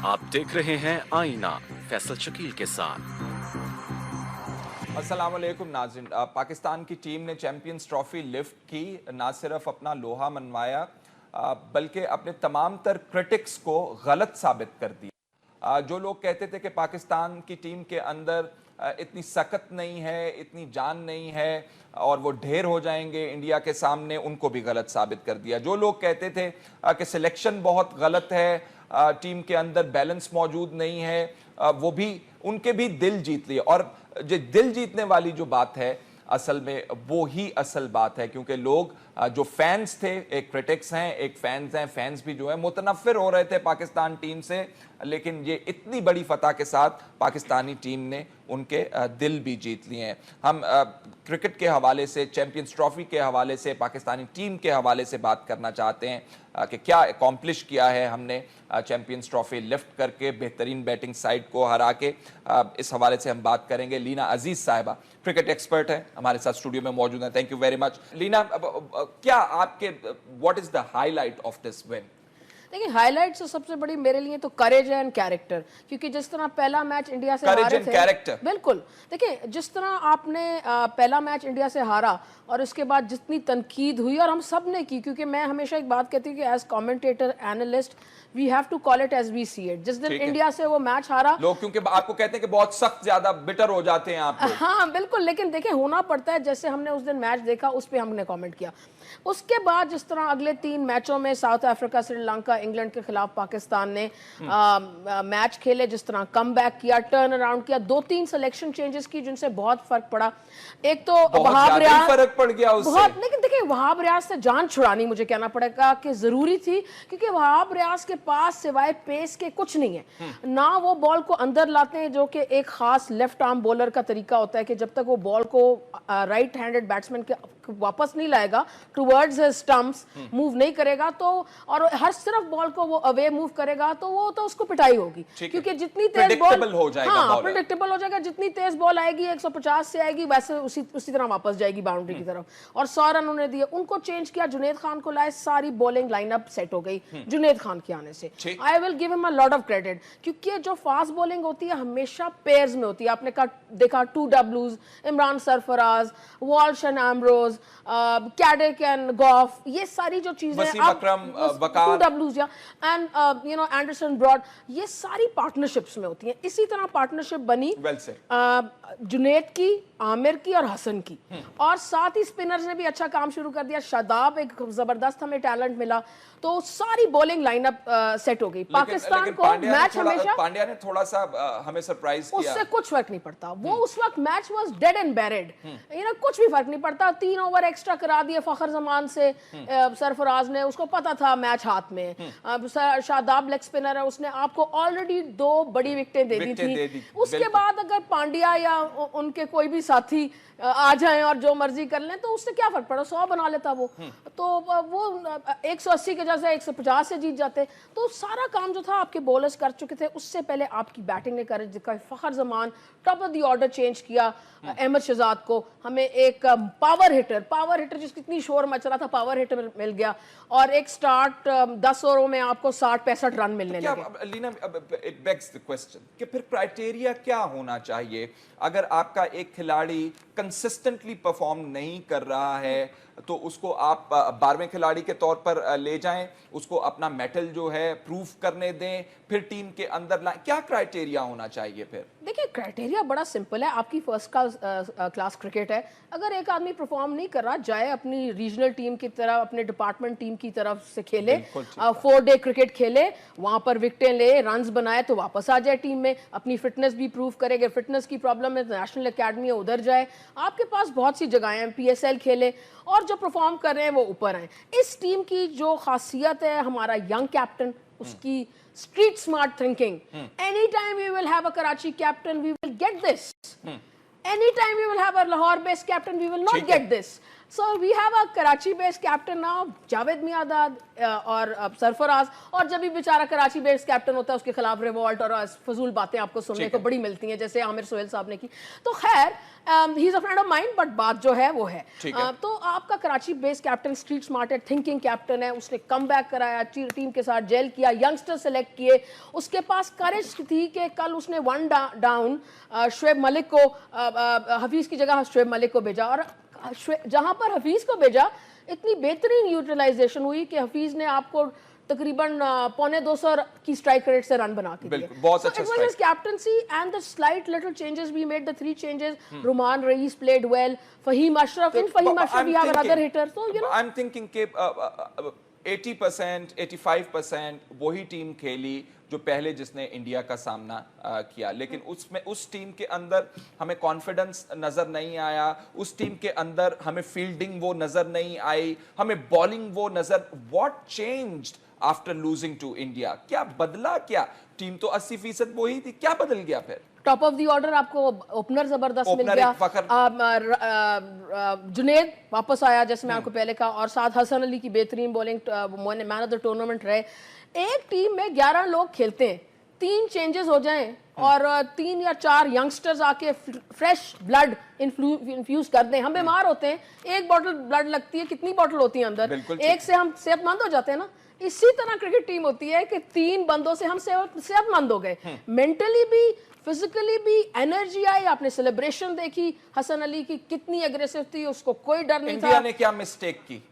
आप देख रहे हैं आईना फैसल शकील के साथ। अस्सलाम वालेकुम नाज़रीन। पाकिस्तान की टीम ने चैंपियंस ट्रॉफी लिफ्ट की, ना सिर्फ अपना लोहा मनवाया बल्कि अपने तमाम तर क्रिटिक्स को गलत साबित कर दिया। जो लोग कहते थे कि पाकिस्तान की टीम के अंदर इतनी सकत नहीं है, इतनी जान नहीं है और वो ढेर हो जाएंगे इंडिया के सामने, उनको भी गलत साबित कर दिया। जो लोग कहते थे कि सिलेक्शन बहुत गलत है, टीम के अंदर बैलेंस मौजूद नहीं है, वो भी उनके भी दिल जीत लिए। और जो दिल जीतने वाली जो बात है असल में वो ही असल बात है, क्योंकि लोग जो फैंस थे, एक क्रिटिक्स हैं एक फैंस हैं, फैंस भी जो है मुतनफ़िर हो रहे थे पाकिस्तान टीम से, लेकिन ये इतनी बड़ी फतह के साथ पाकिस्तानी टीम ने उनके दिल भी जीत लिए हैं। हम क्रिकेट के हवाले से, चैंपियंस ट्रॉफी के हवाले से, पाकिस्तानी टीम के हवाले से बात करना चाहते हैं कि क्या अकॉम्प्लिश किया है हमने चैंपियंस ट्रॉफी लिफ्ट करके, बेहतरीन बैटिंग साइड को हरा के। इस हवाले से हम बात करेंगे। लीना अजीज साहिबा क्रिकेट एक्सपर्ट है, हमारे साथ स्टूडियो में मौजूद है। Thank you very much. Leena, क्या आपके what is the highlight of this win? देखिए, हाईलाइट से सबसे बड़ी मेरे लिए तो करेज एंड कैरेक्टर, क्योंकि जिस तरह पहला मैच इंडिया से हारे थे, कैरेक्टर बिल्कुल। देखिए, जिस तरह आपने पहला मैच इंडिया से हारा और उसके बाद जितनी तनकीद हुई, और हम सब ने की, क्योंकि मैं हमेशा एक बात कहती हूँ कि as commentator, analyst, we have to call it as we see it. जिस दिन इंडिया से वो मैच हारा, लोग क्योंकि आपको कहते हैं कि बहुत सख्त, ज्यादा बिटर हो जाते हैं आप लोग। हाँ बिल्कुल, लेकिन देखिए होना पड़ता है। जैसे हमने उस दिन मैच देखा, उस पर हमने कमेंट किया। उसके बाद जिस तरह अगले 3 मैचों में साउथ अफ्रीका, श्रीलंका, इंग्लैंड के खिलाफ पाकिस्तान ने मैच खेले, जिस तरह कम बैक किया, टर्न अराउंड किया, 2-3 सिलेक्शन चेंजेस की जिनसे बहुत फर्क पड़ा। एक तो वहाब रियाज, फर्क पड़ गया उससे। बहुत। लेकिन देखिए, वहाब रियाज से जान छुड़ानी मुझे कहना पड़ेगा कि जरूरी थी, क्योंकि वहाब रियाज के पास सिवाय पेस के कुछ नहीं है। ना वो बॉल को अंदर लाते हैं, जो कि एक खास लेफ्ट आर्म बॉलर का तरीका होता है कि जब तक वो बॉल को राइट हैंडेड बैट्समैन के वापस नहीं लाएगा, टुवर्ड्स हिज स्टंप्स मूव नहीं करेगा, तो और हर सिर्फ बॉल को वो अवे मूव करेगा, तो वो तो उसको पिटाई होगी, क्योंकि जितनी तेज बॉल हो जाएगा, हाँ प्रेडिक्टेबल हो जाएगा। जितनी तेज बॉल आएगी 150 से आएगी, वैसे उसी तरह वापस जाएगी बाउंड्री की तरफ। और 100 रन उन्होंने दिए। उनको चेंज किया, जुनेद खान को लाए, सारी बॉलिंग लाइनअप सेट हो गई जुनेद खान के आने से। I will give him a lot of credit, क्योंकि जो फास्ट बॉलिंग होती है हमेशा पेयर्स में होती है। आपने देखा 2 डब्ल्यूज, Imran Sarfraz, Walsh and Ambrose, Caddick and Gough, ये सारी जो चीजें, 2 डब्ल्यूज एंड एंडरसन ब्रॉड, ये सारी पार्टनरशिप्स में होती हैं। इसी तरह पार्टनरशिप बनी जुनेद की, आमिर की और हसन की, और साथ ही स्पिनर्स ने भी अच्छा काम शुरू कर दिया। शादाब, एक जबरदस्त हमें टैलेंट मिला, तो सारी बॉलिंग लाइनअप सेट हो गई। पाकिस्तान को मैच हमेशा, पांड्या ने थोड़ा सा हमें सरप्राइज किया, उससे कुछ फर्क नहीं पड़ता। वो उस वक्त match was dead and buried, कुछ भी फर्क नहीं पड़ता। 3 ओवर एक्स्ट्रा करा दिए फखर जमान से सरफराज ने, उसको पता था मैच हाथ में। शादाब लेग स्पिनर है, उसने आपको ऑलरेडी 2 बड़ी विकेटें दे दी थी। उसके बाद अगर पांड्या या उनके कोई भी साथी आ जाएं और जो मर्जी कर लें, तो उससे क्या फर्क पड़ा, 100 बना लेता वो। तो वो 180 के जैसे 150 से जीत जाते। तो सारा काम जो था आपके बॉलर्स कर चुके थे, उससे पहले आपकी बैटिंग ने कर दिखाई। Fakhar Zaman top of the order change किया अहमद शहजाद को, हमें एक पावर हिटर जिसकी इतनी शोर मच रहा था, पावर हिटर मिल गया, और एक स्टार्ट 10 ओवरों में आपको 60-65 रन मिलने लगे। Leena, it begs the question कि फिर क्राइटेरिया क्या होना चाहिए? अगर आपका एक खिलाड़ी कंसिस्टेंटली परफॉर्म नहीं कर रहा है, तो उसको आप 12वें खिलाड़ी के तौर पर ले जाएं, उसको अपना मेटल जो है प्रूव करने दें, फिर टीम के अंदर लाएं। क्या क्राइटेरिया होना चाहिए फिर? देखिए, क्राइटेरिया बड़ा सिंपल है। आपकी फर्स्ट क्लास क्रिकेट है, अगर एक आदमी परफॉर्म नहीं कर रहा, जाए अपनी रीजनल टीम की तरफ, अपने डिपार्टमेंट टीम की तरफ से खेले, 4 डे क्रिकेट खेले, वहां पर विकेटें ले, रन्स बनाए, तो वापस आ जाए टीम में, अपनी फिटनेस भी प्रूव करेगा। फिटनेस की प्रॉब्लम है, नेशनल अकेडमी है, उधर जाए। आपके पास बहुत सी जगहें हैं, PSL खेले, और जो परफॉर्म कर रहे हैं वो ऊपर आए। इस टीम की जो खासियत है, हमारा यंग कैप्टन, उसकी street smart thinking. Anytime we will have a Karachi captain, we will get this. Anytime we will have a Lahore based captain, we will not get this. So we have a Karachi-based captain now, Javed my dad और सरफराज, और जब भी बेचारा कराची-based captain होता है उसके खिलाफ revolt और फजूल बातें आपको सुनने को बड़ी मिलती हैं, जैसे आमिर सोहेल साहब ने की। तो खैर ही is a friend of mind, but बात जो है वो है तो आपका कराची-based captain स्ट्रीट स्मार्ट है, थिंकिंग कैप्टन है, उसने कम बैक कराया, टीम के साथ जेल किया, यंगस्टर सेलेक्ट किए, उसके पास करेज थी कि कल उसने वन डाउन शुएब मलिक को हफीज की जगह शुएब मलिक को भेजा, और जहां पर हफीज को भेजा इतनी बेहतरीन यूटिलाइजेशन हुई कि हफीज ने आपको तकरीबन 250 की स्ट्राइक रेट से रन बना के दिए। बहुत अच्छा strike. His captaincy and the slight little changes we made, the 3 changes. Ruman Reis played well. Fahim Ashraf. In Fahim Ashraf we have another hitter. So you know. I'm thinking कि 80%, 85% वही team खेली जो पहले जिसने India का सामना किया, लेकिन उसमें उस टीम के अंदर हमें कॉन्फिडेंस नजर नहीं आया, उस टीम के अंदर हमें फील्डिंग वो नजर नहीं आई, हमें बॉलिंग वो नजर। What changed after losing to India? क्या बदला? क्या टीम तो 80% वही थी, क्या बदल गया फिर? टॉप ऑफ द ऑर्डर आपको ओपनर जबरदस्त मिल गया, जुनेद वापस आया जैसे मैं आपको पहले कहा, और साथ हसन अली की बेहतरीन bowling, man of the tournament रहे। एक टीम में 11 लोग खेलते हैं, 3 चेंजेस हो जाएं और 3 या 4 यंगस्टर्स आके फ्रेश ब्लड इन्फ्यूज कर दें, हम बीमार होते हैं, 1 बॉटल ब्लड लगती है, कितनी बॉटल होती है अंदर, एक से हम सेहतमंद हो जाते हैं ना। इसी तरह क्रिकेट टीम होती है कि 3 बंदों से हम सेहतमंद हो गए, मेंटली भी फिजिकली भी एनर्जी आई। आपने सेलिब्रेशन देखी हसन अली की, कितनी एग्रेसिव थी, उसको कोई डर नहीं था। इंडिया ने क्या मिस्टेक की?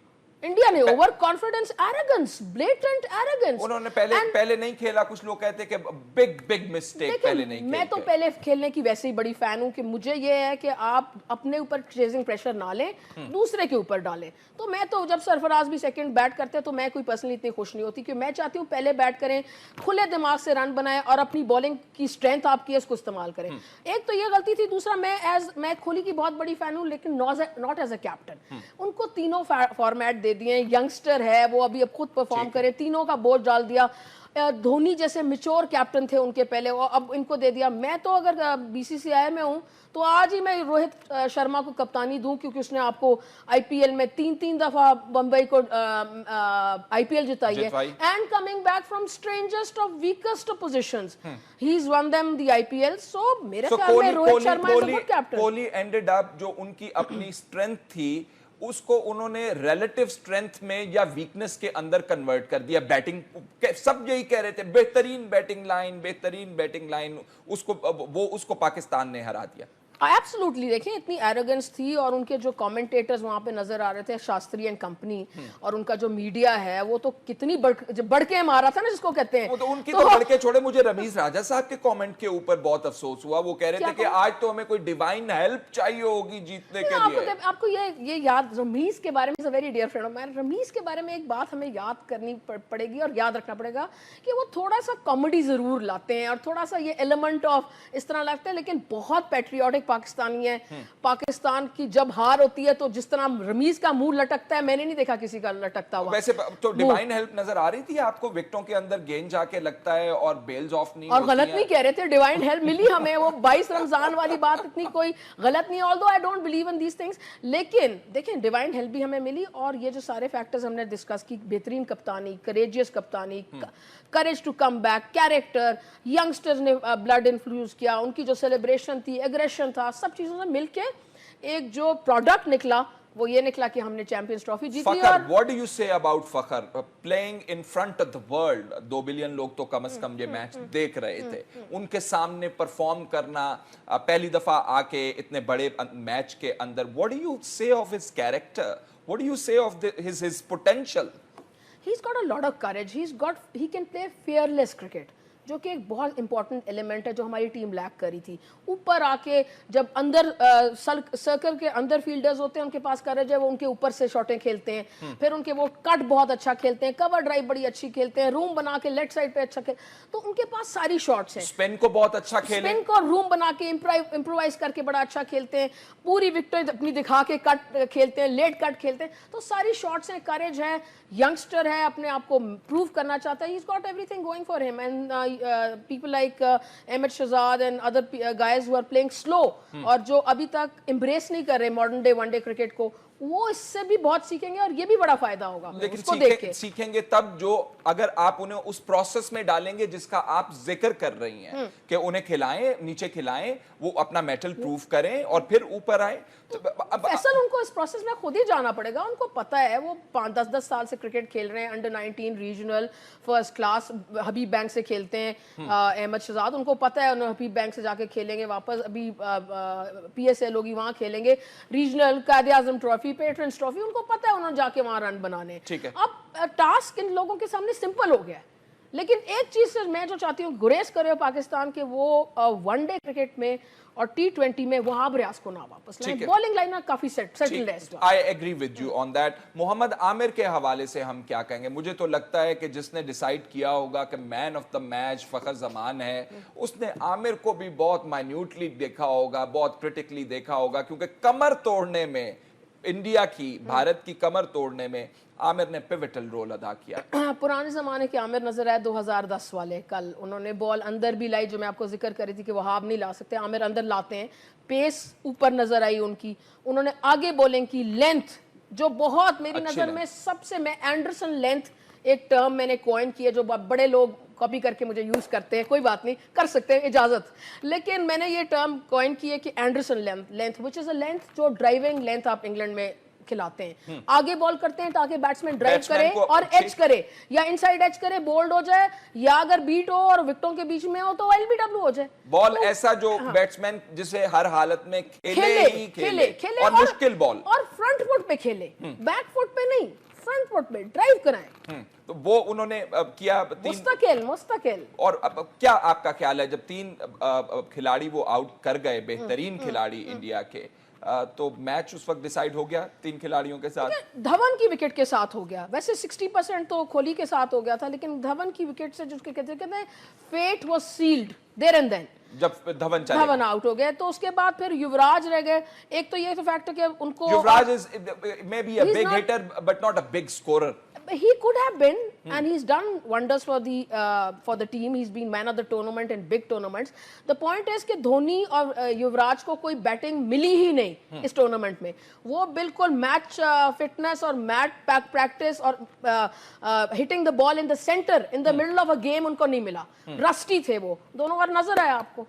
इंडिया ने over confidence, arrogance, blatant arrogance. उन्होंने पहले नहीं खेला, कुछ लोग कहते कि बिग मिस्टेक पहले नहीं खेला। मैं तो पहले खेलने की वैसे ही बड़ी फैन हूं कि मुझे ये है कि आप अपने ऊपर चेजिंग प्रेशर ना लें, दूसरे के ऊपर डालें। तो मैं तो जब सरफराज भी सेकंड बैट करते हैं तो मैं कोई पर्सनली इतनी खुश नहीं होती, क्योंकि मैं चाहती हूँ पहले बैट करें, खुले दिमाग से रन बनाएं और अपनी बॉलिंग की स्ट्रेंथ आपकी है उसको इस्तेमाल करें। एक तो ये गलती थी, दूसरा मैं कोहली की बहुत बड़ी फैन हूँ, लेकिन नॉट एज अ कैप्टन। उनको तीनों फॉर्मेट दे दिए, यंगस्टर है वो, अभी अब खुद परफॉर्म करे, तीनों का बोझ डाल दिया। धोनी जैसे मिच्योर कैप्टन थे उनके पहले, और अब इनको दे दिया। मैं तो अगर बीसीसीआई में हूं तो आज ही मैं रोहित शर्मा को कप्तानी दूं, क्योंकि उसने आपको आईपीएल में 3 दफा बंबई को आईपीएल जिताई है, and coming back from strangest of weakest positions, he is one them the IPL. So मेरे ख्याल में Rohit Sharma is a good captain. Kohli ended up जो उनकी अपनी स्ट्रेंथ थी उसको उन्होंने रिलेटिव स्ट्रेंथ में या वीकनेस के अंदर कन्वर्ट कर दिया। बैटिंग सब यही कह रहे थे, बेहतरीन बैटिंग लाइन, उसको पाकिस्तान ने हरा दिया। एब्सोल्युटली, देखिए इतनी एरोगेंस थी, और उनके जो कमेंटेटर्स वहां पे नजर आ रहे थे, शास्त्री एंड कंपनी, और उनका जो मीडिया है वो तो कितनी बढ़ के मारा था ना, जिसको कहते हैं। वो तो उनकी तो बढ़ के छोड़े, मुझे रमीज राजा साहब के कमेंट के ऊपर बहुत अफसोस हुआ। वो कह रहे थे कि आज तो हमें कोई डिवाइन हेल्प चाहिए होगी जीतने के लिए। आपको ये याद, रमीज के बारे में, very dear friend of mine, Rameez के बारे में एक बात हमें याद करनी पड़ेगी और याद रखना पड़ेगा कि वो थोड़ा सा कॉमेडी जरूर लाते हैं और थोड़ा सा ये एलिमेंट ऑफ इस तरह लगता है, लेकिन बहुत पैट्रियोटिक पाकिस्तानी है। पाकिस्तान की जब हार होती है तो जिस तरह रमीज का मुंह लटकता है, मैंने नहीं देखा किसी का लटकता हुआ। वैसे तो डिवाइन हेल्प नजर आ रही थी आपको? विकेटों के अंदर गेंद जाके लगता है और बेल्स ऑफ नहीं, और गलत नहीं कह रहे थे, डिवाइन हेल्प मिली हमें। वो 22 रमजान वाली बात इतनी कोई गलत नहीं, although I don't believe in these things, लेकिन देखें डिवाइन हेल्प भी हमें मिली। और ये जो सारे फैक्टर्स हमने डिस्कस की, बेहतरीन कप्तानी, करेजियस कप्तानी, courage to come back, character, youngsters ने ब्लड इन्फ्लुएंस किया, उनकी जो सेलिब्रेशन थी, एग्रेशन था, सब चीजों से मिलके एक जो प्रोडक्ट निकला वो ये निकला कि हमने चैंपियंस ट्रॉफी जीती। और what do you say about Fakhar playing in front of the world? 2 billion लोग तो कम से कम ये मैच देख रहे थे, उनके सामने परफॉर्म करना, पहली दफा आके इतने बड़े मैच के अंदर, what do you say of his character? What do you say of his potential? He's got a lot of courage. He can play fearless cricket, जो कि एक बहुत इंपॉर्टेंट एलिमेंट है जो हमारी टीम लैक करी थी। ऊपर आके जब अंदर सर्कल के अंदर फील्डर्स होते हैं, उनके पास करेज है, वो उनके ऊपर से शॉटें खेलते हैं, फिर उनके वो कट बहुत अच्छा खेलते हैं, कवर ड्राइव बड़ी अच्छी खेलते हैं, रूम बना के लेफ्ट साइड पे अच्छा खेल, तो उनके पास सारी शॉट्स हैं। स्पिन को बहुत अच्छा खेले, स्पिन को रूम बना के इम्प्रोवाइज करके बड़ा अच्छा खेलते हैं, पूरी विकेट अपनी दिखा के कट खेलते हैं, लेट कट खेलते हैं, तो सारी शॉट्स हैं, करेज है, यंगस्टर है, अपने आप को प्रूव करना चाहता है। He's got everything going for him, and people like Ahmed Shahzad and other guys who are playing slow और जो अभी तक embrace नहीं कर रहे मॉडर्न डे वनडे क्रिकेट को, वो इससे भी बहुत सीखेंगे और ये भी बड़ा फायदा होगा लेकिन उसको देख के। सीखेंगे तब जो अगर आप उन्हें उस प्रोसेस में डालेंगे जिसका आप जिक्र कर रही हैं कि उन्हें खिलाएं, नीचे खिलाएं, वो अपना मेटल प्रूफ करें और फिर ऊपर आए। तो फैसल उनको इस प्रोसेस में खुद ही जाना पड़ेगा। उनको पता है, वो 5-10 साल से क्रिकेट खेल रहे हैं, अंडर 19 रीजनल फर्स्ट क्लास हबीब बैंक से खेलते हैं। अहमद शहजाद, उनको पता है उन्हें हबीब बैंक से जाके खेलेंगे वापस, अभी PSL होगी वहां खेलेंगे, रीजनल कायदे आजम ट्रॉफी, पेट्रन्स ट्रॉफी, उनको पता है उन्होंने जाके वहां रन बनाने। ठीक है। अब टास्क इन लोगों के सामने सिंपल हो गया है, लेकिन एक चीज से मैं जो चाहती हूँ गुरेज करे पाकिस्तान के, वो वनडे क्रिकेट में और T20 में वो आबरियाज को ना वापस लाएं। बॉलिंग लाइनअप काफी सेटल्ड है इस बार। I agree with you on that. Mohammad Amir के हवाले से हम क्या कहेंगे? मुझे तो लगता है कि जिसने डिसाइड किया होगा कि मैन ऑफ द मैच फखर जमान है, उसने आमिर को भी बहुत माइन्यूटली देखा होगा, बहुत क्रिटिकली देखा होगा, क्योंकि कमर तोड़ने में इंडिया की, भारत की कमर तोड़ने में आमिर ने पिवटल रोल अदा किया। पुराने जमाने के आमिर नजर आए 2010 वाले। कल उन्होंने बॉल अंदर भी लाई, जो मैं आपको जिक्र कर रही थी कि वहाब नहीं ला सकते, आमिर अंदर लाते हैं। पेस ऊपर नजर आई उनकी, उन्होंने आगे बॉलिंग की, लेंथ जो बहुत मेरी नजर में सबसे, मैं एंडरसन लेंथ एक टर्म मैंने कॉइन की है जो बड़े लोग कॉपी करके मुझे यूज करते हैं, कोई बात नहीं, कर सकते हैं, इजाजत, लेकिन मैंने ये टर्म कॉइन की है कि Anderson length which is a length जो ड्राइविंग लेंथ आप इंग्लैंड में खिलाते हैं। आगे बॉल करते हैं ताकि बैट्समैन ड्राइव करे और एच करे, या इनसाइड एच करे, बोल्ड हो जाए, या अगर बीट हो और विकेटों के बीच में हो तो LBW हो जाए। बॉल तो, ऐसा जो बैट्समैन जिसे हर हालत में खेले और मुश्किल बॉल और फ्रंट फुट पे खेले, बैक फुट पे नहीं, फ्रंट फुट पे ड्राइव कराएं। तो वो उन्होंने किया। मुस्तकिल। और अब क्या आपका ख्याल है, जब 3 खिलाड़ी वो आउट कर गए, बेहतरीन खिलाड़ी इंडिया के, तो मैच उस वक्त डिसाइड हो गया 3 खिलाड़ियों के साथ? धवन की विकेट के साथ हो गया। वैसे 60% तो कोहली के साथ हो गया था, लेकिन धवन की विकेट से जिसके कहते हैं fate was sealed there and then. जब धवन आउट हो गए तो उसके बाद फिर युवराज रह गए। एक तो ये तो फैक्ट है कि उनको, Yuvraj is maybe a big hitter but not a big scorer. He could have been, and he's done wonders for the team. He's been man of the tournament in big tournaments. The point is कि धोनी और युवराज को कोई batting मिली ही नहीं इस tournament में। वो बिल्कुल match fitness और मैच प्रैक्टिस और hitting the ball in the centre in the middle of a game उनको नहीं मिला। रस्टी थे वो दोनों, बार नजर आया आपको?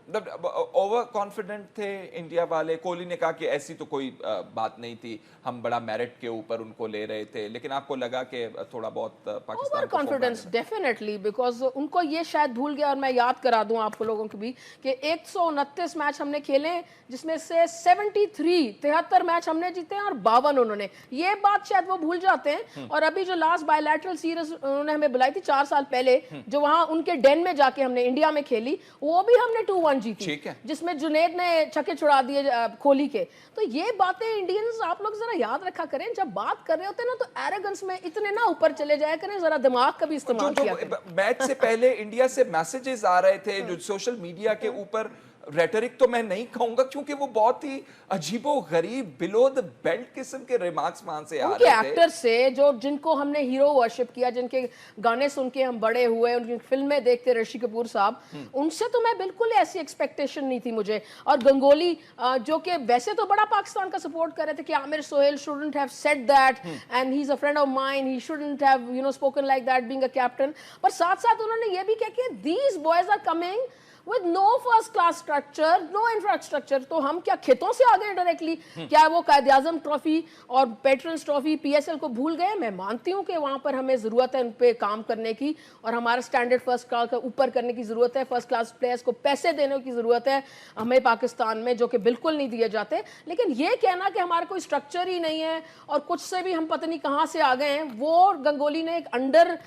ओवर कॉन्फिडेंट थे इंडिया वाले। कोहली ने कहा कि ऐसी तो कोई बात नहीं थी, हम बड़ा मेरिट के ऊपर उनको ले रहे थे, लेकिन आपको लगा कि थोड़ा बहुत Pakistan over confidence definitely, because उनको ये शायद भूल गया। और मैं याद करा दूं आपको लोगों को भी कि 129 मैच हमने खेले, जिसमें से 73 मैच हमने जीते हैं और 52 उन्होंने। ये बात शायद वो भूल जाते हैं। और अभी जो लास्ट बायलैटरल सीरीज उन्होंने हमें बुलाई थी 4 साल पहले, जो वहां उनके डेन में जाके हमने इंडिया में खेली, वो भी हमने 2-1 जीती, जिसमें जुनेद ने छक्के छुड़ा दिए कोहली के। तो ये बातें इंडियंस आप लोग जरा याद रखा करें, जब बात कर रहे होते हैं ना, तो एरोगेंस में इतने ना ऊपर चले जाया करें, जरा दिमाग का भी इस्तेमाल किया करें। मैच से पहले इंडिया से मैसेजेस आ रहे थे जो सोशल मीडिया के ऊपर, रेटरिक तो मैं नहीं कहूंगा क्योंकि वो बहुत ही अजीबो गरीब बिलो द बेल्ट किस्म के रिमार्क्स वहां से आ रहे थे। एक्टर से जो जिनको हमने हीरो वर्शिप किया, जिनके गाने सुन के हम बड़े हुए, उनकी फिल्में देखते, ऋषि कपूर साहब, उनसे तो मैं बिल्कुल ऐसी एक्सपेक्टेशन नहीं थी मुझे। और गंगोली जो कि वैसे तो बड़ा पाकिस्तान का सपोर्ट कर रहे थे कि Aamir Sohail shouldn't have said that and he is a friend of mine, he shouldn't have spoken like that being a captain. पर साथ साथ उन्होंने ये भी कहा कि these boys are coming with no first class structure, no infrastructure। तो हम क्या खेतों से आ गए डायरेक्टली? क्या वो कायदे आजम ट्रॉफी और पेट्रन्स ट्रॉफी, PSL को भूल गए? मैं मानती हूँ कि वहां पर हमें जरूरत है उन पे काम करने की, और हमारा स्टैंडर्ड फर्स्ट क्लास का ऊपर करने की जरूरत है, फर्स्ट क्लास प्लेयर्स को पैसे देने की जरूरत है हमें पाकिस्तान में, जो कि बिल्कुल नहीं दिए जाते। लेकिन ये कहना कि हमारा कोई स्ट्रक्चर ही नहीं है और कुछ से भी हम पता नहीं कहाँ से आ गए हैं, वो गंगोली ने एक अंडर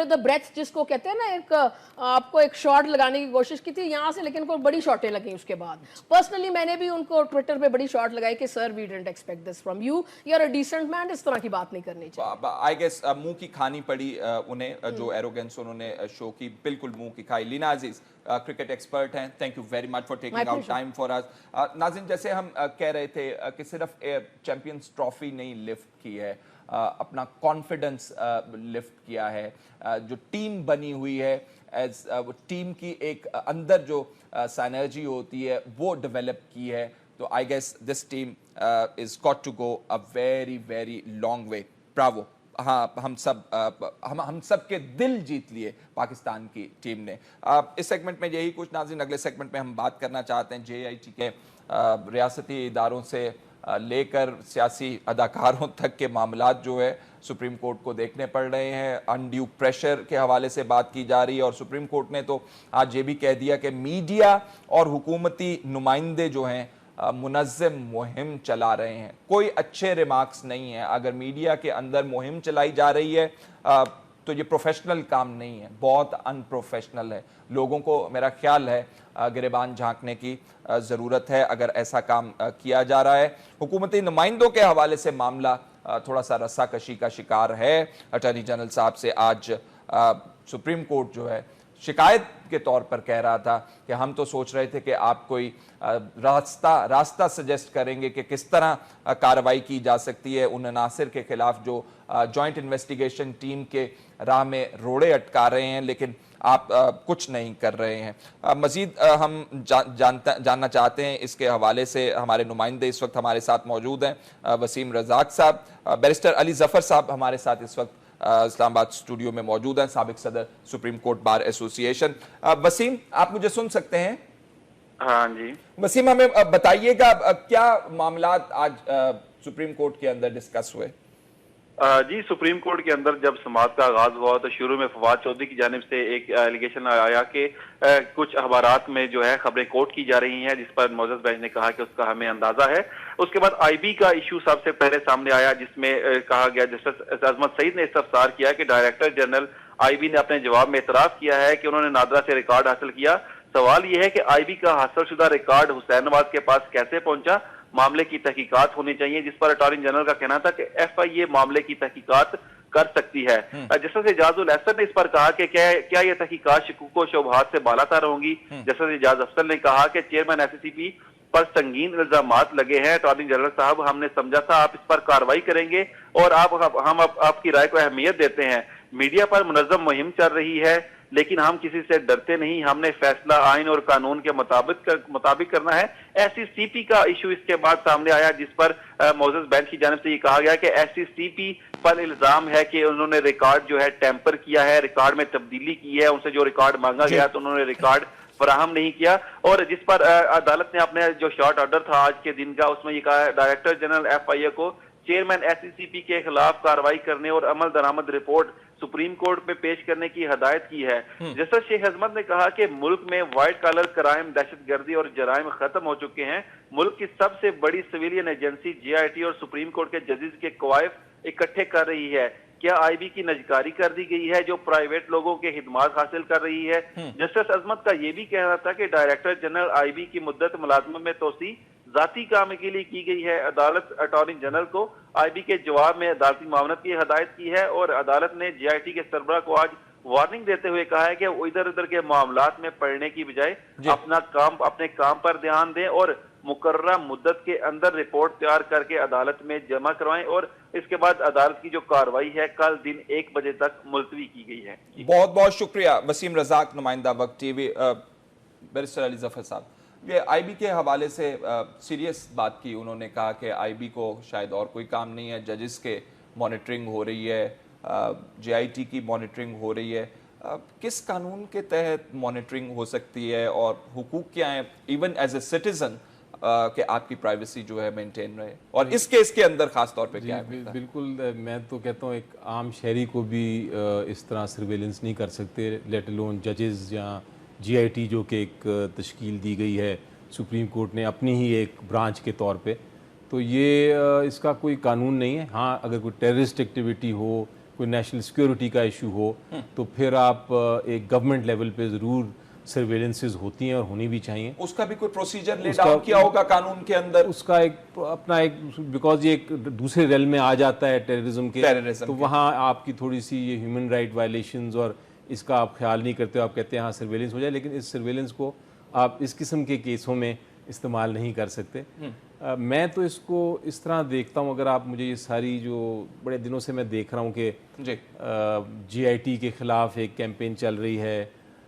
द ब्रेथ जिसको कहते हैं ना, एक आपको एक शॉट लगाने की कोशिश की थी यहाँ से, लेकिन कोई बड़ी शॉटें लगी उसके बाद। पर्सनली मैंने भी उनको ट्विटर पे बड़ी शॉट लगाई कि sir we didn't expect this from you, you are a decent man, इस तरह की बात नहीं करनी चाहिए। आई गेस मुंह की खानी पड़ी उन्हें, जो एरोगेंस उन्होंने शो की, बिल्कुल मुंह की खाई। लीना अजीज क्रिकेट एक्सपर्ट हैं, thank you very much for taking out time for us. नाज़रीन, जैसे हम कह रहे थे कि सिर्फ चैंपियंस ट्रॉफी नहीं लिफ्ट की है, अपना कॉन्फिडेंस लिफ्ट किया है, जो टीम बनी हुई है, टीम की एक अंदर जो सिनर्जी होती है वो डेवलप की है, तो I guess this team is got to go a very very long way. Bravo. हाँ, हम सब के दिल जीत लिए पाकिस्तान की टीम ने। इस सेगमेंट में यही कुछ नाज़रीन। अगले सेगमेंट में हम बात करना चाहते हैं JIT के रियासती इदारों से लेकर सियासी अदाकारों तक के मामलात जो है सुप्रीम कोर्ट को देखने पड़ रहे हैं। अनड्यू प्रेशर के हवाले से बात की जा रही है और सुप्रीम कोर्ट ने तो आज ये भी कह दिया कि मीडिया और हुकूमती नुमाइंदे जो हैं मुनज़्ज़म मुहिम चला रहे हैं। कोई अच्छे रिमार्क्स नहीं है। अगर मीडिया के अंदर मुहिम चलाई जा रही है तो ये प्रोफेशनल काम नहीं है, बहुत अनप्रोफेशनल है। लोगों को मेरा ख्याल है गिरेबान झांकने की ज़रूरत है अगर ऐसा काम किया जा रहा है। हुकूमती नुमाइंदों के हवाले से मामला थोड़ा सा रस्साकशी का शिकार है। अटॉर्नी जनरल साहब से आज सुप्रीम कोर्ट जो है शिकायत के तौर पर कह रहा था कि हम तो सोच रहे थे कि आप कोई रास्ता सजेस्ट करेंगे कि किस तरह कार्रवाई की जा सकती है उन अनासिर के खिलाफ जो जॉइंट इन्वेस्टिगेशन टीम के राह में रोड़े अटका रहे हैं, लेकिन आप कुछ नहीं कर रहे हैं। मजीद हम जानना चाहते हैं इसके हवाले से। हमारे नुमाइंदे इस वक्त हमारे साथ मौजूद हैं। वसीम रजाक साहब, बैरिस्टर अली जफर साहब हमारे साथ इस वक्त इस्लामाबाद स्टूडियो में मौजूद हैं, साबिक सदर supreme court bar association. Waseem, आप मुझे सुन सकते हैं? हाँ जी। वसीम, हमें बताइएगा क्या मामलात आज सुप्रीम कोर्ट के अंदर डिस्कस हुए? जी, सुप्रीम कोर्ट के अंदर जब समाअत का आगाज हुआ तो शुरू में फवाद चौधरी की जानिब से एक एलिगेशन आया कि कुछ अखबारात में जो है खबरें कोट की जा रही हैं, जिस पर मोअज़्ज़ज़ बेंच ने कहा कि उसका हमें अंदाजा है। उसके बाद IB का इशू सबसे पहले सामने आया, जिसमें कहा गया, जस्टिस अजमत सईद ने इस्तफसार किया कि डायरेक्टर जनरल IB ने अपने जवाब में इतराफ किया है कि उन्होंने नादरा से रिकॉर्ड हासिल किया। सवाल यह है कि IB का हासिलशुदा रिकॉर्ड हुसैनाबाद के पास कैसे पहुंचा? मामले की तहकीकात होनी चाहिए, जिस पर अटॉर्नी जनरल का कहना था कि FIA मामले की तहकीकात कर सकती है। जस्टिस एजाजुल अहसन ने इस पर कहा कि क्या यह तहकीकात शकूक व शुबहात से बालातर होंगी। जस्टिस एजाज अफसल ने कहा कि चेयरमैन SCCP पर संगीन इल्जामात लगे हैं। अटॉर्नी जनरल साहब, हमने समझा था आप इस पर कार्रवाई करेंगे और हम आपकी राय को अहमियत देते हैं। मीडिया पर मुनज़्ज़म मुहिम चल रही है, लेकिन हम किसी से डरते नहीं। हमने फैसला आइन और कानून के मुताबिक करना है। SCCP का इशू इसके बाद सामने आया, जिस पर मोअज़्ज़ज़ बेंच की जानिब से ये कहा गया कि SCCP पर इल्जाम है कि उन्होंने रिकॉर्ड जो है टेम्पर किया है, रिकॉर्ड में तब्दीली की है। उनसे जो रिकॉर्ड मांगा गया तो उन्होंने रिकॉर्ड फराहम नहीं किया। और जिस पर अदालत ने अपने जो शॉर्ट ऑर्डर था आज के दिन का, उसमें ये कहा डायरेक्टर जनरल FIA को चेयरमैन SCCP के खिलाफ कार्रवाई करने और अमल दरामद रिपोर्ट सुप्रीम कोर्ट में पेश करने की हदायत की है। जस्टिस शेख अजमत ने कहा कि मुल्क में व्हाइट कॉलर क्राइम, दहशतगर्दी और जराइम खत्म हो चुके हैं। मुल्क की सबसे बड़ी सिविलियन एजेंसी JIT और सुप्रीम कोर्ट के जजेस के कवायद इकट्ठे कर रही है। क्या IB की नजकारी कर दी गई है जो प्राइवेट लोगों के खिदमात हासिल कर रही है? जस्टिस अजमत का यह भी कहना था कि डायरेक्टर जनरल IB की मुद्दत मुलाजमत में तोसी जाती काम के लिए की गई है। अदालत अटॉर्नी जनरल को IB के जवाब में अदालती मामलत की हदायत की है और अदालत ने JIT के सरबराह को आज वार्निंग देते हुए कहा है कि वो इधर उधर के मामलात में पड़ने की बजाय अपने काम पर ध्यान दें और मुकर्ररा मुद्दत के अंदर रिपोर्ट तैयार करके अदालत में जमा करवाएं। और इसके बाद अदालत की जो कार्रवाई है कल दिन 1 बजे तक मुलतवी की गई है। बहुत बहुत शुक्रिया वसीम रजाक, नुमाइंदा वक्त TV। बैरिस्टर अली जफर साहब, ये IB के हवाले से सीरियस बात की। उन्होंने कहा कि IB को शायद और कोई काम नहीं है, जजेस के मॉनिटरिंग हो रही है, JIT की मॉनिटरिंग हो रही है। किस कानून के तहत मॉनिटरिंग हो सकती है और हुकूक क्या है इवन एज ए सिटीजन कि आपकी प्राइवेसी जो है मेंटेन रहे, और इस केस के अंदर खास तौर पे क्या है? बिल्कुल, मैं तो कहता हूँ एक आम शहरी को भी इस तरह सर्वेलेंस नहीं कर सकते, लेट अलोन जजेस या JIT जो कि एक तश्कील दी गई है सुप्रीम कोर्ट ने अपनी ही एक ब्रांच के तौर पे। तो ये इसका कोई कानून नहीं है। हाँ, अगर कोई टेररिस्ट एक्टिविटी हो, कोई नेशनल सिक्योरिटी का इशू हो, तो फिर आप एक गवर्नमेंट लेवल पे ज़रूर सर्वेलेंसेज होती हैं और होनी भी चाहिए। उसका भी कोई प्रोसीजर ले डाउन किया होगा कानून के अंदर? उसका एक अपना एक, बिकॉज ये एक दूसरे रेल में आ जाता है टेररिज्म के, तो वहाँ आपकी थोड़ी सी ये ह्यूमन राइट वायलेशंस और इसका आप ख्याल नहीं करते हो। आप कहते हैं हाँ सर्वेलेंस हो जाए, लेकिन इस सर्वेलेंस को आप इस किस्म के केसों में इस्तेमाल नहीं कर सकते। मैं तो इसको इस तरह देखता हूँ, अगर आप मुझे ये सारी जो बड़े दिनों से मैं देख रहा हूँ कि JIT के ख़िलाफ़ एक कैंपेन चल रही है,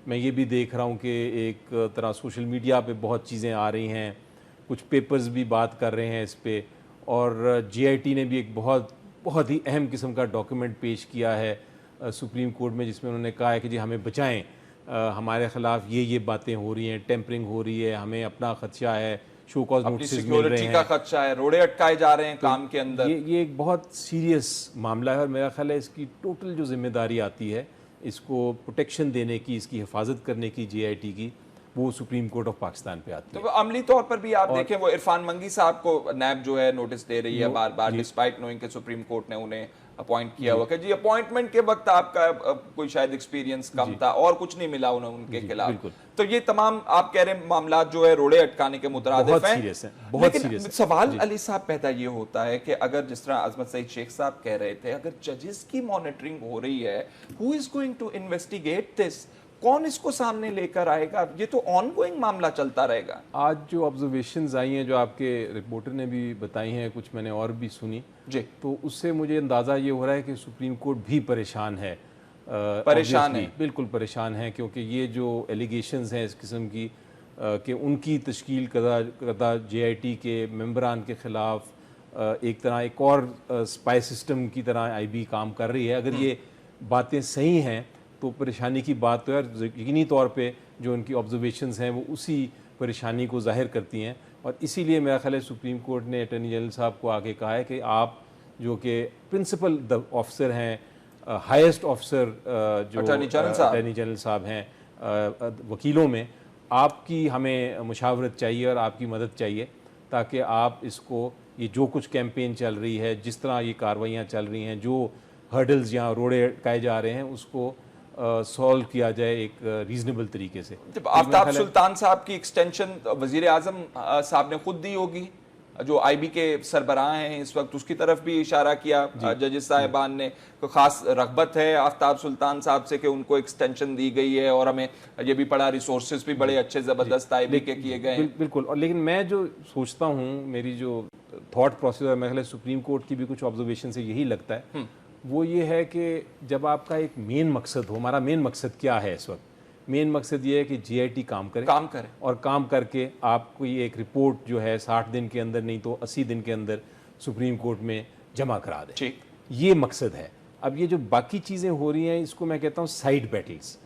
मैं ये भी देख रहा हूँ कि एक तरह सोशल मीडिया पे बहुत चीज़ें आ रही हैं कुछ पेपर्स भी बात कर रहे हैं इस पे, और जीआईटी ने भी एक बहुत ही अहम किस्म का डॉक्यूमेंट पेश किया है सुप्रीम कोर्ट में, जिसमें उन्होंने कहा है कि जी हमें बचाएं, हमारे ख़िलाफ़ ये बातें हो रही हैं, टेम्परिंग हो रही है, हमें अपना खदशा है, शो कॉज नोटिस मिल रहे सिक्योरिटी हैं, का खदशा है, रोड़े अटकाए जा रहे हैं काम के अंदर। ये एक बहुत सीरियस मामला है और मेरा ख्याल है इसकी टोटल जो जिम्मेदारी आती है इसको प्रोटेक्शन देने की, इसकी हिफाजत करने की जीआईटी की, वो सुप्रीम कोर्ट ऑफ पाकिस्तान पे आती है। तो अमली तौर पर भी आप देखें, वो इरफान मंगी साहब को नैब जो है नोटिस दे रही है बार बार, डिस्पाइट नोइंग के सुप्रीम कोर्ट ने उन्हें अपॉइंट किया हुआ कि जी अपॉइंटमेंट के वक्त आपका कोई शायद एक्सपीरियंस कम था और कुछ नहीं मिला उन्हें उनके खिलाफ। तो ये तमाम आप कह रहे हैं मामला जो है रोड़े अटकाने के मुतरादिफ हैं। लेकिन सवाल अली साहब पैदा ये होता है कि अगर जिस तरह अजमत सईद शेख साहब कह रहे थे, अगर जजेस की मॉनिटरिंग हो रही है, who is going to investigate this? कौन इसको सामने लेकर आएगा? ये तो ऑनगोइंग मामला चलता रहेगा। आज जो ऑब्जर्वेशंस आई हैं, जो आपके रिपोर्टर ने भी बताई हैं, कुछ मैंने और भी सुनी जी, तो उससे मुझे अंदाज़ा ये हो रहा है कि सुप्रीम कोर्ट भी परेशान है। परेशान है, बिल्कुल परेशान है, क्योंकि ये जो एलिगेशंस हैं इस किस्म की कि उनकी तश्कील करदा जेआईटी के मेंबरान के ख़िलाफ़ एक तरह एक और स्पाई सिस्टम की तरह आईबी काम कर रही है। अगर ये बातें सही हैं तो परेशानी की बात तो यार यकीनी तौर पे जो उनकी ऑब्जर्वेशंस हैं वो उसी परेशानी को जाहिर करती हैं, और इसीलिए मेरा ख्याल है सुप्रीम कोर्ट ने अटॉर्नी जनरल साहब को आके कहा है कि आप जो कि प्रिंसिपल ऑफिसर हैं, हाईएस्ट ऑफिसर जो अटॉर्नी जनरल साहब हैं वकीलों में, आपकी हमें मुशावरत चाहिए और आपकी मदद चाहिए, ताकि आप इसको, ये जो कुछ कैंपेन चल रही है, जिस तरह ये कार्रवाइयाँ चल रही हैं, जो हर्डल्स यहाँ रोड़े अटकाए जा रहे हैं, उसको सॉल्व किया जाए एक रीजनेबल तरीके से। आफ्ताब सुल्तान साहब की एक्सटेंशन वजीर आजम साहब ने खुद दी होगी, जो आईबी के सरबराह हैं इस वक्त, उसकी तरफ भी इशारा किया जजेस साहिबान ने, तो खास रगबत है आफ्ताब सुल्तान साहब से कि उनको एक्सटेंशन दी गई है, और हमें ये भी पड़ा रिसोर्सेज भी बड़े अच्छे ज़बरदस्त आईबी के किए गए हैं। बिल्कुल। और लेकिन मैं जो सोचता हूँ, मेरी जो थॉट प्रोसेस है, मेरे ख्याल सुप्रीम कोर्ट की भी कुछ ऑब्जर्वेशन से यही लगता है, वो ये है कि जब आपका एक मेन मकसद हो, हमारा मेन मकसद क्या है इस वक्त, मेन मकसद ये है कि जीआईटी काम करे और काम करके आपको ये एक रिपोर्ट जो है 60 दिन के अंदर नहीं तो 80 दिन के अंदर सुप्रीम कोर्ट में जमा करा दे, ये मकसद है। अब ये जो बाकी चीज़ें हो रही हैं, इसको मैं कहता हूँ साइड बैटल्स।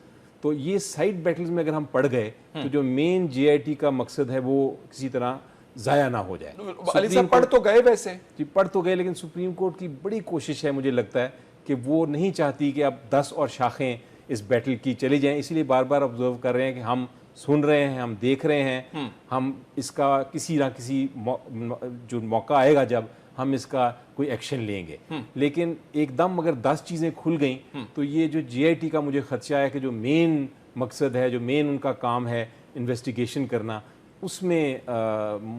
तो ये साइड बैटल्स में अगर हम पड़ गए तो जो मेन जीआईटी का मकसद है वो किसी तरह ज़ाया ना हो जाए। अली साहब पढ़ तो गए, वैसे जी पढ़ तो गए, लेकिन सुप्रीम कोर्ट की बड़ी कोशिश है, मुझे लगता है कि वो नहीं चाहती कि अब 10 और शाखें इस बैटल की चली जाएं, इसलिए बार बार ऑब्जर्व कर रहे हैं कि हम सुन रहे हैं, हम देख रहे हैं, हम इसका किसी ना किसी जो मौका आएगा जब हम इसका कोई एक्शन लेंगे। लेकिन एकदम अगर 10 चीज़ें खुल गई तो ये जो जीआईटी का मुझे खदशा है कि जो मेन मकसद है, जो मेन उनका काम है इन्वेस्टिगेशन करना, उसमें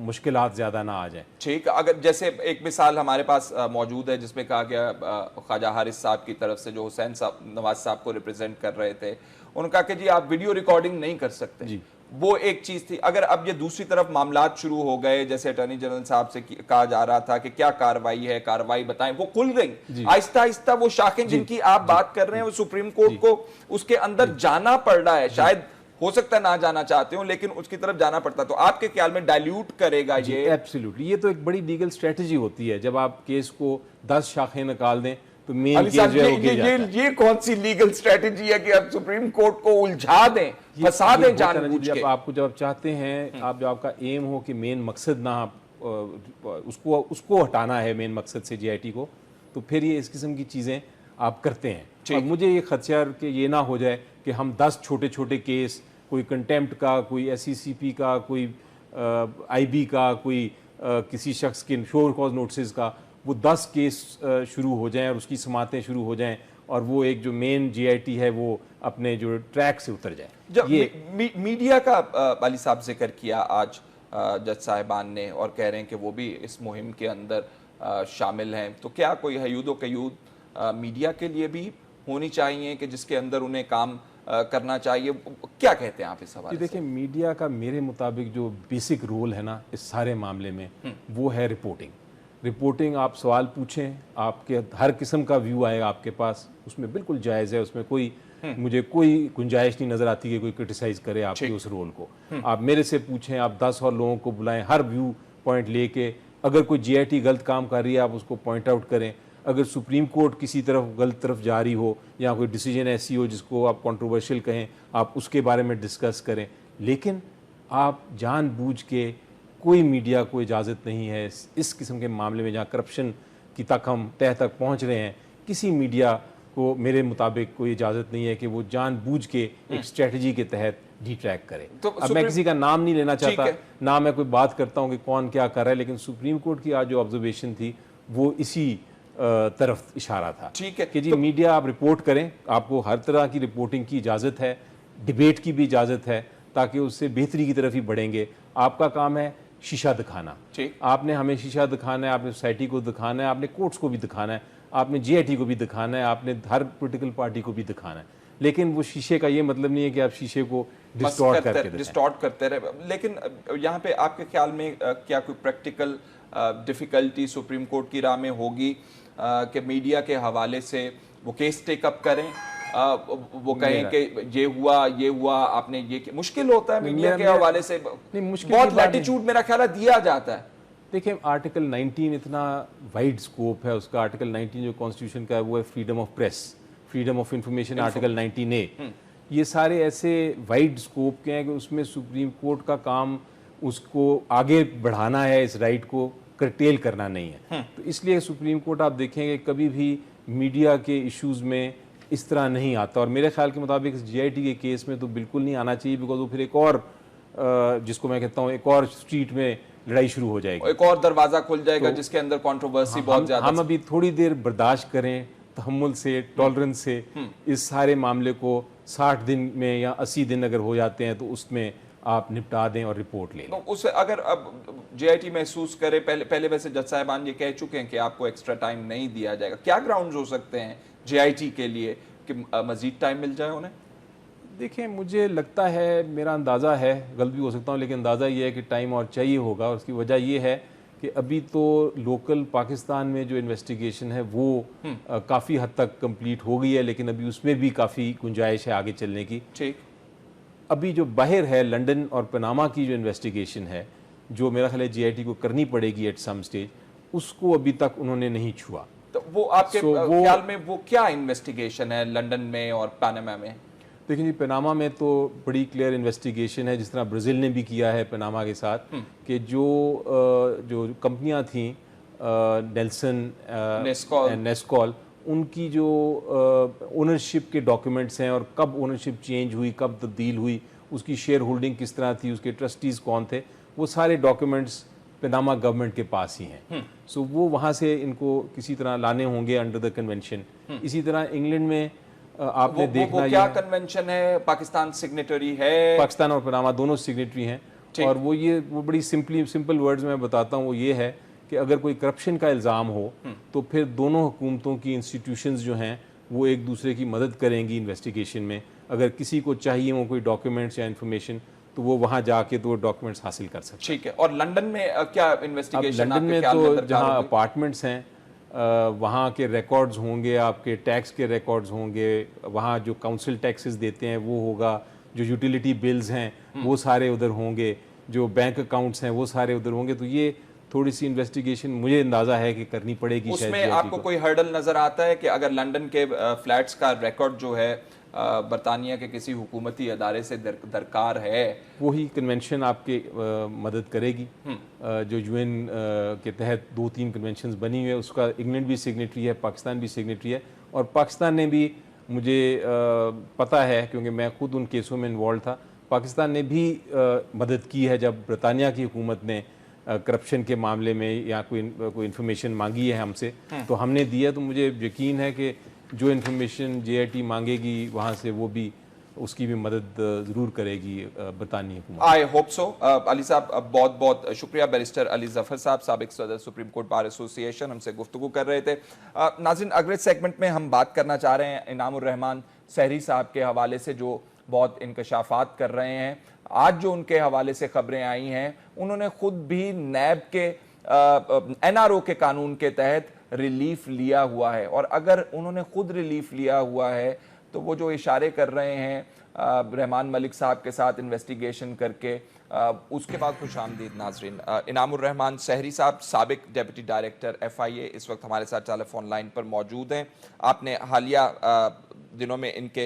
मुश्किलात ज़्यादा ना आ जाए। ठीक, अगर जैसे एक मिसाल हमारे पास मौजूद है जिसमें कहा गया, ख्वाजा हारिस साहब की तरफ से जो हुसैन साहब नवाज साहब को रिप्रेजेंट कर रहे थे, उन्होंने कहा कि जी आप वीडियो रिकॉर्डिंग नहीं कर सकते जी। वो एक चीज थी। अगर अब ये दूसरी तरफ मामलात शुरू हो गए, जैसे अटॉर्नी जनरल साहब से कहा जा रहा था कि क्या कार्रवाई है, कार्रवाई बताएं, वो खुल गई आहिस्ता आहिस्ता। वो शाखें जिनकी आप बात कर रहे हैं, वो सुप्रीम कोर्ट को उसके अंदर जाना पड़ रहा है, शायद हो सकता है ना जाना चाहते हो, लेकिन उसकी तरफ जाना पड़ता। तो आपके ख्याल में डाइल्यूट करेगा ये? एब्सोल्युटली, ये तो एक बड़ी लीगल स्ट्रेटजी होती है। जब आप केस को 10 शाखें निकाल दें तो मेन केस जो है ये कौन सी लीगल स्ट्रेटजी है कि आप सुप्रीम कोर्ट को उलझा दें, फंसा दें जानबूझ के? जब आप चाहते हैं, आप जो आपका एम हो कि मेन मकसद ना उसको हटाना है मेन मकसद से जीआईटी को, तो फिर ये इस किस्म की चीजें आप करते हैं। और मुझे ये खदशा कि ये ना हो जाए कि हम 10 छोटे छोटे केस, कोई कंटेम्प्ट का, कोई एससीसीपी का, कोई आईबी का, कोई किसी शख्स के शो कॉज नोटिस का, वो 10 केस शुरू हो जाएं और उसकी समातें शुरू हो जाएं और वो एक जो मेन जीआईटी है वो अपने जो ट्रैक से उतर जाए। जब मीडिया का अली साहब जिक्र किया आज जज साहिबान ने, और कह रहे हैं कि वो भी इस मुहिम के अंदर शामिल हैं, तो क्या कोई हयूद कयूद मीडिया के लिए भी होनी चाहिए कि जिसके अंदर उन्हें काम करना चाहिए? क्या कहते हैं आप इस हवाले से? देखिए, मीडिया का मेरे मुताबिक जो बेसिक रोल है ना इस सारे मामले में, वो है रिपोर्टिंग। आप सवाल पूछें, आपके हर किस्म का व्यू आएगा आपके पास, उसमें बिल्कुल जायज़ है, उसमें कोई मुझे कोई गुंजाइश नहीं नजर आती कि कोई क्रिटिसाइज करे आपके उस रोल को। आप मेरे से पूछें, आप 10 और लोगों को बुलाएं, हर व्यू पॉइंट लेके, अगर कोई जीआईटी गलत काम कर रही है आप उसको पॉइंट आउट करें, अगर सुप्रीम कोर्ट किसी तरफ गलत तरफ जा रही हो या कोई डिसीजन ऐसी हो जिसको आप कंट्रोवर्शियल कहें, आप उसके बारे में डिस्कस करें। लेकिन आप जानबूझ के, कोई मीडिया को इजाज़त नहीं है इस किस्म के मामले में जहाँ करप्शन की तक हम तह तक पहुँच रहे हैं, किसी मीडिया को मेरे मुताबिक कोई इजाज़त नहीं है कि वो जानबूझ के एक स्ट्रेटजी के तहत डिट्रैक्ट करे। तो अब मैं किसी का नाम नहीं लेना चाहता, ना मैं कोई बात करता हूँ कि कौन क्या कर रहा है, लेकिन सुप्रीम कोर्ट की आज जो ऑब्जर्वेशन थी वो इसी तरफ इशारा था। ठीक है कि जी मीडिया आप रिपोर्ट करें, आपको हर तरह की रिपोर्टिंग की इजाज़त है, डिबेट की भी इजाज़त है, ताकि उससे बेहतरी की तरफ ही बढ़ेंगे। आपका काम है शीशा दिखाना, आपने हमें शीशा दिखाना है, आपने सोसाइटी को दिखाना है, आपने कोर्ट्स को भी दिखाना है, आपने जीआईटी को भी दिखाना है, आपने हर पोलिटिकल पार्टी को भी दिखाना है। लेकिन वो शीशे का ये मतलब नहीं है कि आप शीशे को डिस्टॉर्ट करते रहे। लेकिन यहाँ पे आपके ख्याल में क्या कोई प्रैक्टिकल डिफिकल्टी सुप्रीम कोर्ट की राह में होगी कि मीडिया के हवाले से वो केस टेकअप करें, वो कहें कि ये हुआ आपने ये किया? मुश्किल होता है मीडिया के हवाले से, बहुत लैटिट्यूड मेरा ख्याल है दिया जाता है। देखिए आर्टिकल 19 इतना वाइड स्कोप है उसका। आर्टिकल 19 जो कॉन्स्टिट्यूशन का है वो है freedom of press, freedom of information, article 19A। ये सारे ऐसे वाइड स्कोप के हैं कि उसमें सुप्रीम कोर्ट का काम उसको आगे बढ़ाना है, इस राइट को करटेल करना नहीं है। तो इसलिए सुप्रीम कोर्ट आप देखेंगे कभी भी मीडिया के इश्यूज़ में इस तरह नहीं आता, और मेरे ख्याल के मुताबिक जीआईटी के केस में तो बिल्कुल नहीं आना चाहिए, बिकॉज वो फिर एक और जिसको मैं कहता हूँ एक और स्ट्रीट में लड़ाई शुरू हो जाएगी, एक और दरवाजा खुल जाएगा तो जिसके अंदर कंट्रोवर्सी बहुत ज्यादा। हम अभी थोड़ी देर बर्दाश्त करें, तहम्मुल से, टॉलरेंस से, इस सारे मामले को 60 दिन में या 80 दिन अगर हो जाते हैं तो उसमें आप निपटा दें और रिपोर्ट ले लें। उसे अगर अब जीआईटी महसूस करे, पहले वैसे जज साहिबान ये कह चुके हैं कि आपको एक्स्ट्रा टाइम नहीं दिया जाएगा, क्या ग्राउंड्स हो सकते हैं जीआईटी के लिए कि मजीद टाइम मिल जाए उन्हें? देखिए मुझे लगता है, मेरा अंदाज़ा है, गलत भी हो सकता हूँ, लेकिन अंदाज़ा ये है कि टाइम और चाहिए होगा। और उसकी वजह ये है कि अभी तो लोकल पाकिस्तान में जो इन्वेस्टिगेशन है वो काफ़ी हद तक कंप्लीट हो गई है, लेकिन अभी उसमें भी काफ़ी गुंजाइश है आगे चलने की। ठीक, अभी जो बाहर है लंदन और पनामा की जो इन्वेस्टिगेशन है, जो मेरा ख्याल है जीआईटी को करनी पड़ेगी एट सम स्टेज, उसको अभी तक उन्होंने नहीं छुआ। तो वो आपके ख्याल में वो क्या इन्वेस्टिगेशन है लंदन में और पनामा में? देखिए जी, पनामा में तो बड़ी क्लियर इन्वेस्टिगेशन है, जिस तरह ब्राज़ील ने भी किया है पनामा के साथ, कि जो कंपनियां थीं नेस्कॉल, उनकी जो ओनरशिप के डॉक्यूमेंट्स हैं और कब ओनरशिप चेंज हुई, कब तब्दील हुई, उसकी शेयर होल्डिंग किस तरह थी, उसके ट्रस्टीज़ कौन थे, वो सारे डॉक्यूमेंट्स पनामा गवर्नमेंट के पास ही हैं। सो वो वहाँ से इनको किसी तरह लाने होंगे अंडर द कन्वेंशन। इसी तरह इंग्लैंड में आपने देखना, वो क्या कन्वेंशन है? पाकिस्तान सिग्नेटरी है? पाकिस्तान और पनामा दोनों सिग्नेटरी हैं, और वो बड़ी सिंपल वर्ड्स में बताता हूँ। वो ये है कि अगर कोई करप्शन का इल्ज़ाम हो तो फिर दोनों हुकूमतों की इंस्टीट्यूशंस जो हैं वो एक दूसरे की मदद करेंगी इन्वेस्टिगेशन में। अगर किसी को चाहिए वो कोई डॉक्यूमेंट्स या इन्फॉर्मेशन, तो वो वहाँ जाके तो डॉक्यूमेंट्स हासिल कर सकते हैं। ठीक है। और लंदन में क्या इन्वेस्टिगेशन? लंदन में तो जहाँ अपार्टमेंट्स हैं वहाँ के रिकॉर्ड्स होंगे, आपके टैक्स के रिकॉर्ड्स होंगे, वहाँ जो काउंसिल टैक्सेस देते हैं वो होगा, जो यूटिलिटी बिल्स हैं वो सारे उधर होंगे, जो बैंक अकाउंट्स हैं वो सारे उधर होंगे। तो ये थोड़ी सी इन्वेस्टिगेशन मुझे अंदाजा है कि करनी पड़ेगी। उसमें आपको कोई हर्डल नजर आता है कि अगर लंदन के फ्लैट्स का रिकॉर्ड जो है बरतानिया के किसी हुकूमती अदारे से दरकार है, वही कन्वेंशन आपके मदद करेगी। जो यूएन के तहत 2-3 कन्वेंशंस बनी हुई है, उसका इंग्लैंड भी सिग्नेटरी है, पाकिस्तान भी सिग्नेटरी है, और पाकिस्तान ने भी, मुझे पता है क्योंकि मैं खुद उन केसों में इन्वॉल्व था, पाकिस्तान ने भी मदद की है जब बरतानिया की हुकूमत ने करप्शन के मामले में या कोई इन्फॉर्मेशन मांगी है हमसे, तो हमने दिया। तो मुझे यकीन है कि जो इन्फॉर्मेशन जीआईटी मांगेगी वहाँ से वो भी उसकी भी मदद ज़रूर करेगी बरतानी हुकूमत। I hope so. अली साहब बहुत बहुत शुक्रिया। बैरिस्टर अली जफर साहब, साबिक सदर सुप्रीम कोर्ट बार एसोसिएशन, हमसे गुफ्तगू कर रहे थे। नाज़रीन, अगले सेगमेंट में हम बात करना चाह रहे हैं इनामुर रहमान सहरी साहब के हवाले से, जो बहुत इंकशाफात कर रहे हैं। आज जो उनके हवाले से खबरें आई हैं, उन्होंने खुद भी नैब के एनआरओ के कानून के तहत रिलीफ लिया हुआ है, और अगर उन्होंने खुद रिलीफ लिया हुआ है तो वो जो इशारे कर रहे हैं रहमान मलिक साहब के साथ इन्वेस्टिगेशन करके, उसके बाद खुश आमदीद नाजरीन। इनामुर रहमान सहरी साहब साबिक डेप्यूटी डायरेक्टर FIA इस वक्त हमारे साथ टेलीफोन लाइन पर मौजूद हैं। आपने हालिया दिनों में इनके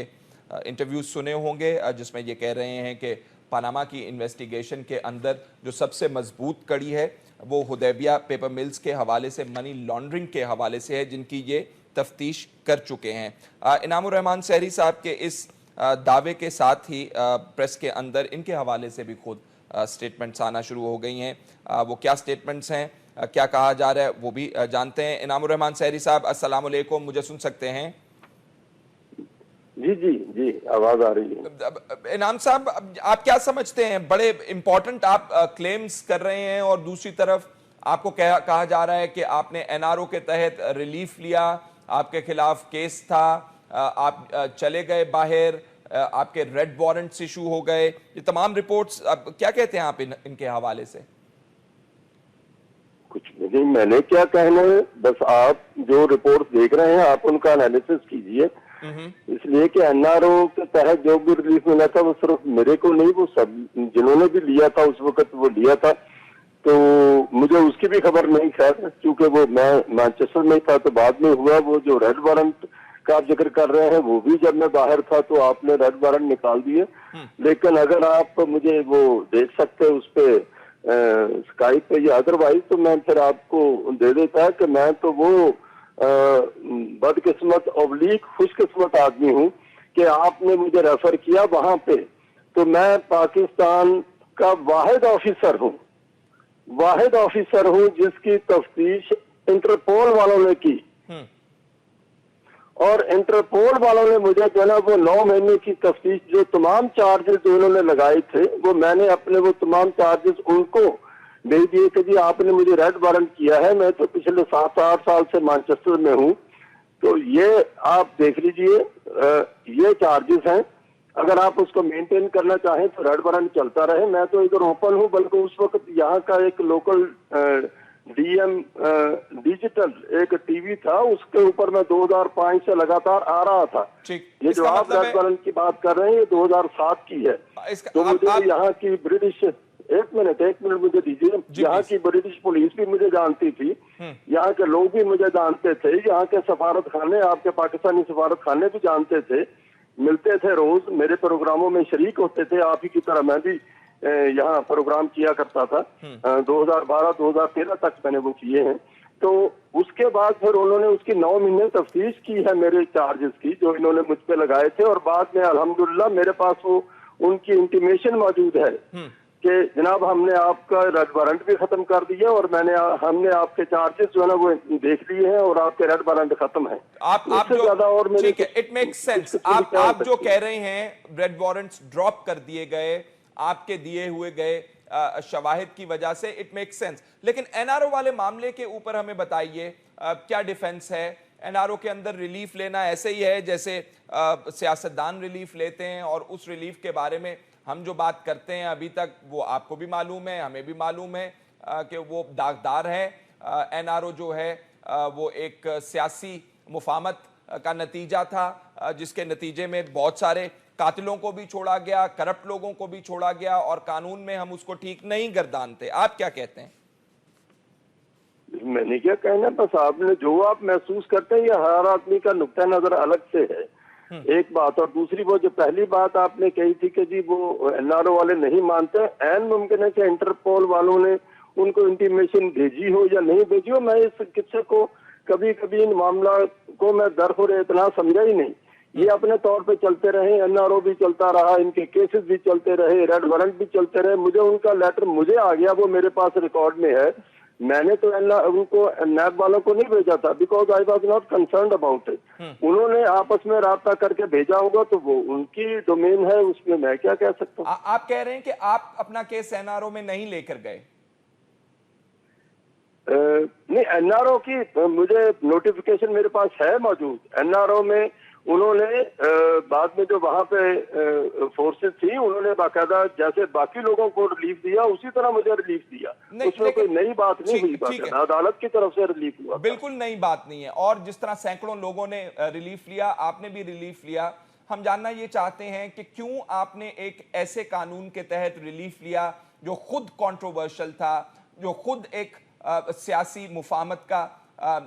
इंटरव्यूज सुने होंगे जिसमें ये कह रहे हैं कि पनामा की इन्वेस्टिगेशन के अंदर जो सबसे मजबूत कड़ी है वो हुदैबिया पेपर मिल्स के हवाले से, मनी लॉन्ड्रिंग के हवाले से है, जिनकी ये तफ्तीश कर चुके हैं। इनामुर रहमान सहरी साहब के इस दावे के साथ ही प्रेस के अंदर इनके हवाले से भी खुद स्टेटमेंट्स आना शुरू हो गई हैं। वो क्या स्टेटमेंट्स हैं, क्या कहा जा रहा है, वो भी जानते हैं। इनामुर रहमान सहरी साहब अस्सलाम वालेकुम, मुझे सुन सकते हैं? जी जी जी, आवाज आ रही है। इनाम साहब, आप क्या समझते हैं, बड़े इंपॉर्टेंट आप क्लेम्स कर रहे हैं और दूसरी तरफ आपको कहा जा रहा है कि आपने NRO के तहत रिलीफ लिया, आपके खिलाफ केस था, आप चले गए बाहर, आपके रेड वारंट्स इशू हो गए, ये तमाम रिपोर्ट्स, क्या कहते हैं आप इनके हवाले से? कुछ नहीं, मैंने क्या कहना है, बस आप जो रिपोर्ट देख रहे हैं आप उनका एनालिसिस कीजिए। इसलिए कि NRO के तहत जो भी रिलीफ मिला था वो सिर्फ मेरे को नहीं, वो सब जिन्होंने भी लिया था उस वक्त वो लिया था, तो मुझे उसकी भी खबर नहीं खैर, क्योंकि वो मैं मैनचेस्टर में था तो बाद में हुआ। वो जो रेड वारंट का आप जिक्र कर रहे हैं वो भी जब मैं बाहर था तो आपने रेड वारंट निकाल दिए, लेकिन अगर आप मुझे वो देख सकते हैं उस पे स्काइप पे या अदरवाइज, तो मैं फिर आपको दे देता कि मैं तो वो बदकिस्मत ऑब्लिक खुशकिस्मत आदमी हूँ कि आपने मुझे रेफर किया वहां पे। तो मैं पाकिस्तान का वाहिद ऑफिसर हूँ जिसकी तफ्तीश इंटरपोल वालों ने की, और इंटरपोल वालों ने मुझे जो है ना वो 9 महीने की तफ्तीश, जो तमाम चार्जेस जो उन्होंने लगाए थे वो मैंने अपने वो तमाम चार्जेस उनको भेज दिए कि जी आपने मुझे रेड वारंट किया है, मैं तो पिछले 7-8 साल से मैनचेस्टर में हूँ, तो ये आप देख लीजिए, ये चार्जेस हैं। अगर आप उसको मेंटेन करना चाहें तो रेड वारंट चलता रहे। मैं तो इधर ओपन हूँ, बल्कि उस वक्त यहाँ का एक लोकल DM डिजिटल एक टीवी था, उसके ऊपर मैं 2005 से लगातार आ रहा था। ये जो आप रेड वारंट की बात कर रहे हैं ये 2007 की है। तो मुझे यहाँ की ब्रिटिश, एक मिनट मुझे दीजिए, यहाँ की ब्रिटिश पुलिस भी मुझे जानती थी, यहाँ के लोग भी मुझे जानते थे, यहाँ के सफारत खाने, आपके पाकिस्तानी सफारत खाने भी जानते थे, मिलते थे रोज, मेरे प्रोग्रामों में शरीक होते थे। आप ही की तरह मैं भी यहाँ प्रोग्राम किया करता था। 2012-2013 तक मैंने वो किए हैं। तो उसके बाद फिर उन्होंने उसकी 9 महीने तफ्तीश की है मेरे चार्जेस की जो इन्होंने मुझ पे लगाए थे, और बाद में अल्हम्दुलिल्लाह मेरे पास वो उनकी इंटीमेशन मौजूद है कि जनाब हमने आपका रेड वारंट भी खत्म कर दिया और हमने आपके चार्जेस जो है ना वो देख लिए हैं और आपके रेड वारंट खत्म है। आप जो ज्यादा और मेरे, ठीक है, इट मेक्स सेंस। आप जो कह रहे हैं रेड वारंट्स ड्रॉप कर दिए गए आपके दिए हुए गए शवाहिद की वजह से, इट मेक्स सेंस, लेकिन NRO वाले मामले के ऊपर हमें बताइए क्या डिफेंस है? NRO के अंदर रिलीफ लेना ऐसे ही है जैसे सियासतदान रिलीफ लेते हैं, और उस रिलीफ के बारे में हम जो बात करते हैं अभी तक वो आपको भी मालूम है, हमें भी मालूम है कि वो दागदार है। NRO जो है वो एक सियासी मुफाहमत का नतीजा था जिसके नतीजे में बहुत सारे कातिलों को भी छोड़ा गया, करप्ट लोगों को भी छोड़ा गया, और कानून में हम उसको ठीक नहीं गर्दानते। आप क्या कहते हैं? मैंने क्या कहना, बस आपने जो आप महसूस करते हैं ये हर आदमी का नुक्ता नजर अलग से है, एक बात। और दूसरी वो जो पहली बात आपने कही थी कि जी वो NRO वाले नहीं मानते, ऐन मुमकिन है कि इंटरपोल वालों ने उनको इंटीमेशन भेजी हो या नहीं भेजी हो। मैं इस किस्से को कभी कभी इन मामला को मैं दरखुर इतना समझा ही नहीं। ये अपने तौर पे चलते रहे, NRO भी चलता रहा, इनके केसेस भी चलते रहे, रेड वारंट भी चलते रहे। मुझे उनका लेटर मुझे आ गया, वो मेरे पास रिकॉर्ड में है। मैंने तो उनको नैब वालों को नहीं भेजा था, because I was not concern about it. उन्होंने आपस में राब्ता करके भेजा होगा तो वो उनकी डोमेन है, उसमें मैं क्या कह सकता हूँ। आप कह रहे हैं कि आप अपना केस NRO में नहीं लेकर गए? नहीं, NRO की मुझे नोटिफिकेशन मेरे पास है मौजूद। NRO में उन्होंने बाद में जो वहां पे फोर्सेस थी उन्होंने बाकायदा जैसे बाकी लोगों को रिलीफ दिया उसी तरह मुझे रिलीफ दिया। उसमें कोई नई बात नहीं हुई, अदालत की तरफ से रिलीफ हुआ। बिल्कुल नई बात नहीं है। और जिस तरह सैकड़ों लोगों ने रिलीफ लिया, आपने भी रिलीफ लिया, हम जानना ये चाहते हैं कि क्यों आपने एक ऐसे कानून के तहत रिलीफ लिया जो खुद कंट्रोवर्शियल था, जो खुद एक सियासी मुफाहमत का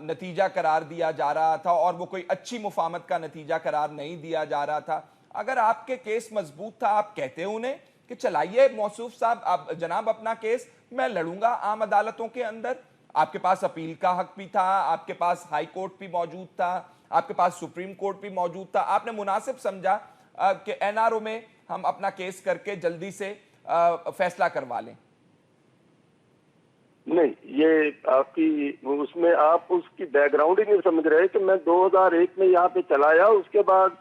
नतीजा करार दिया जा रहा था और वो कोई अच्छी मुफाहमत का नतीजा करार नहीं दिया जा रहा था। अगर आपके केस मजबूत था, आप कहते उन्हें कि चलाइए मौसूफ साहब, आप जनाब अपना केस, मैं लड़ूंगा आम अदालतों के अंदर। आपके पास अपील का हक भी था, आपके पास हाई कोर्ट भी मौजूद था, आपके पास सुप्रीम कोर्ट भी मौजूद था। आपने मुनासिब समझा कि एनआरओ में हम अपना केस करके जल्दी से फैसला करवा लें। नहीं, ये आपकी उसमें आप उसकी बैकग्राउंड ही नहीं समझ रहे कि मैं 2001 में यहाँ पे चला आया, उसके बाद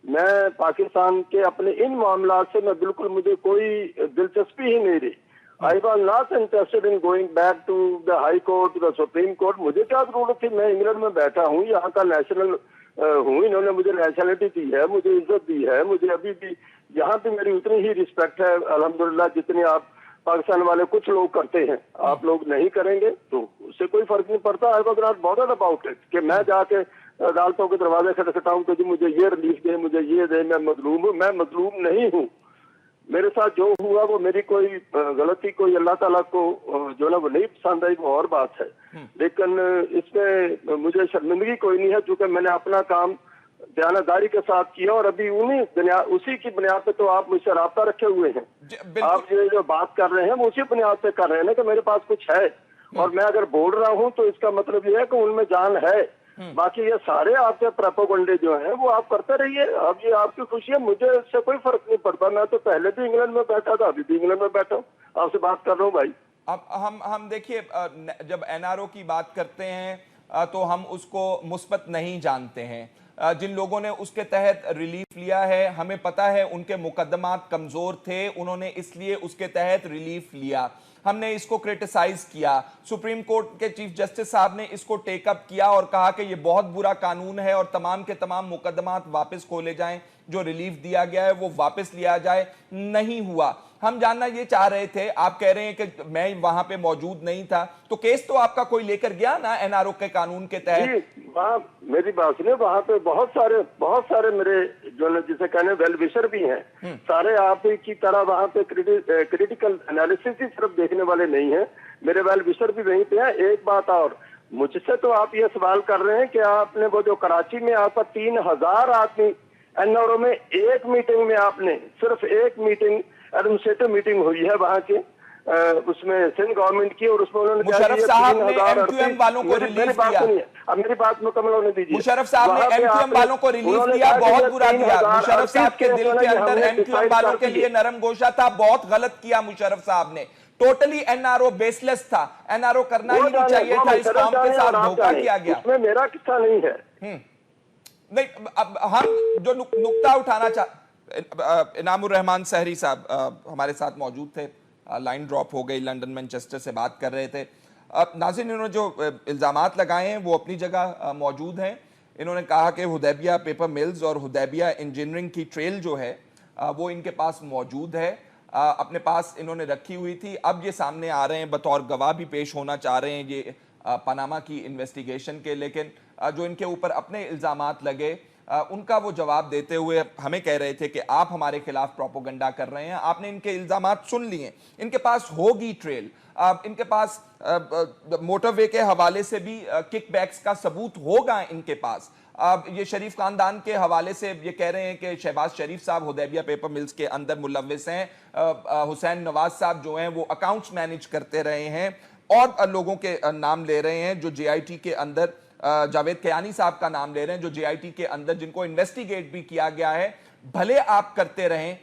मैं पाकिस्तान के अपने इन मामला से मैं बिल्कुल, मुझे कोई दिलचस्पी ही नहीं रही। I was not interested in going back to the high court, the supreme court. मुझे क्या जरूरत थी, मैं इंग्लैंड में बैठा हूँ, यहाँ का नेशनल हूँ, इन्होंने मुझे नेशनलिटी दी है, मुझे इज्जत दी है, मुझे अभी भी यहाँ पे मेरी उतनी ही रिस्पेक्ट है अल्हम्दुलिल्लाह जितनी आप पाकिस्तान वाले कुछ लोग करते हैं। आप लोग नहीं करेंगे तो उससे कोई फर्क नहीं पड़ता। आई was not bothered about it कि मैं जाके अदालतों के दरवाजे खटखटाऊं कि जी मुझे ये रिलीफ दे, मुझे ये दे, मैं मजलूम हूँ। मैं मजलूम नहीं हूँ। मेरे साथ जो हुआ वो मेरी कोई गलती, कोई अल्लाह ताला को जो ना वो नहीं पसंद आई, वो और बात है। लेकिन इसमें मुझे शर्मिंदगी कोई नहीं है, चूंकि मैंने अपना काम दयानतदारी के साथ किया और अभी उसी की बुनियाद पे तो आप मुझसे राब्ता रखे हुए हैं। आप ये जो बात कर रहे हैं वो उसी बुनियाद पे कर रहे हैं ना कि मेरे पास कुछ है, और मैं अगर बोल रहा हूँ तो इसका मतलब ये है कि उनमें जान है। बाकी ये सारे आपके प्रोपेगेंडे जो हैं वो आप करते रहिए। अब ये आपकी खुशी है, मुझे इससे कोई फर्क नहीं पड़ता। मैं तो पहले भी इंग्लैंड में बैठा था, अभी भी इंग्लैंड में बैठा हूँ, आपसे बात कर रहा हूँ भाई। अब हम देखिए, जब एनआरओ की बात करते हैं तो हम उसको मुस्बत नहीं जानते हैं। जिन लोगों ने उसके तहत रिलीफ लिया है, हमें पता है उनके मुकदमात कमजोर थे, उन्होंने इसलिए उसके तहत रिलीफ लिया। हमने इसको क्रिटिसाइज किया, सुप्रीम कोर्ट के चीफ जस्टिस साहब ने इसको टेकअप किया और कहा कि यह बहुत बुरा कानून है और तमाम के तमाम मुकदमात वापस खोले जाएं, जो रिलीफ दिया गया है वो वापस लिया जाए। नहीं हुआ। हम जानना ये चाह रहे थे, आप कह रहे हैं कि मैं वहां पे मौजूद नहीं था, तो केस तो आपका कोई लेकर गया ना एनआरओ के कानून के तहत? वहाँ मेरी बात सुनिए, वहाँ पे बहुत सारे मेरे जो जिसे कहने वेल विशर भी हैं। सारे आप की तरह वहाँ पे क्रिटिकल एनालिसिस ही सिर्फ देखने वाले नहीं हैं, मेरे वेल विशर भी वहीं पे हैं। एक बात और, मुझसे तो आप ये सवाल कर रहे हैं कि आपने वो जो कराची में आपका 3000 आदमी एनआरओ में एक मीटिंग में, आपने सिर्फ एक मीटिंग एडमिनिस्ट्रेटिव मीटिंग हुई है वहाँ के, उसमें सिंध गवर्नमेंट की, और उसमें उन्होंने मुशर्रफ साहब ने एमक्यूएम वालों को रिलीफ दिया। अब मेरी बात मुकम्मल होने दीजिए। मुशर्रफ साहब ने एमक्यूएम वालों को रिलीफ दिया, बहुत बुरा किया। मुशर्रफ साहब के दिल के अंदर एमक्यूएम वालों के लिए नरम गोशा था, बहुत गलत किया मुशर्रफ साहब ने। टोटली एनआरओ बेसलेस था, एनआरओ करना ही नहीं चाहिए था, इस कौम के साथ धोखा किया गया। उसमें मेरा किस्सा नहीं है। नहीं, अब हम जो नुक्ता उठाना इनामुर रहमान सहरी साहब हमारे साथ मौजूद थे, लाइन ड्रॉप हो गई, लंदन मैनचेस्टर से बात कर रहे थे। अब नाज़रीन, इन्होंने जो इल्ज़ामात लगाए हैं वो अपनी जगह मौजूद हैं। इन्होंने कहा कि हुदैबिया पेपर मिल्स और हुदैबिया इंजीनियरिंग की ट्रेल जो है वो इनके पास मौजूद है, अपने पास इन्होंने रखी हुई थी। अब ये सामने आ रहे हैं, बतौर गवाह भी पेश होना चाह रहे हैं ये पनामा की इन्वेस्टिगेशन के, लेकिन जो इनके ऊपर अपने इल्ज़ामात लगे उनका वो जवाब देते हुए हमें कह रहे थे कि आप हमारे खिलाफ प्रोपोगंडा कर रहे हैं। आपने इनके इल्ज़ामात सुन लिए, इनके पास होगी ट्रेल, इनके पास मोटरवे के हवाले से भी किकबैक्स का सबूत होगा इनके पास। अब ये शरीफ खानदान के हवाले से ये कह रहे हैं कि शहबाज शरीफ साहब हुदैबिया पेपर मिल्स के अंदर मुलव्विस हैं, हुसैन नवाज साहब जो हैं वो अकाउंट्स मैनेज करते रहे हैं, और लोगों के नाम ले रहे हैं जो जेआईटी के अंदर, जावेद कयानी साहब का नाम ले रहे हैं जो जेआईटी के अंदर जिनको इन्वेस्टिगेट भी किया गया है। भले आप करते रहें,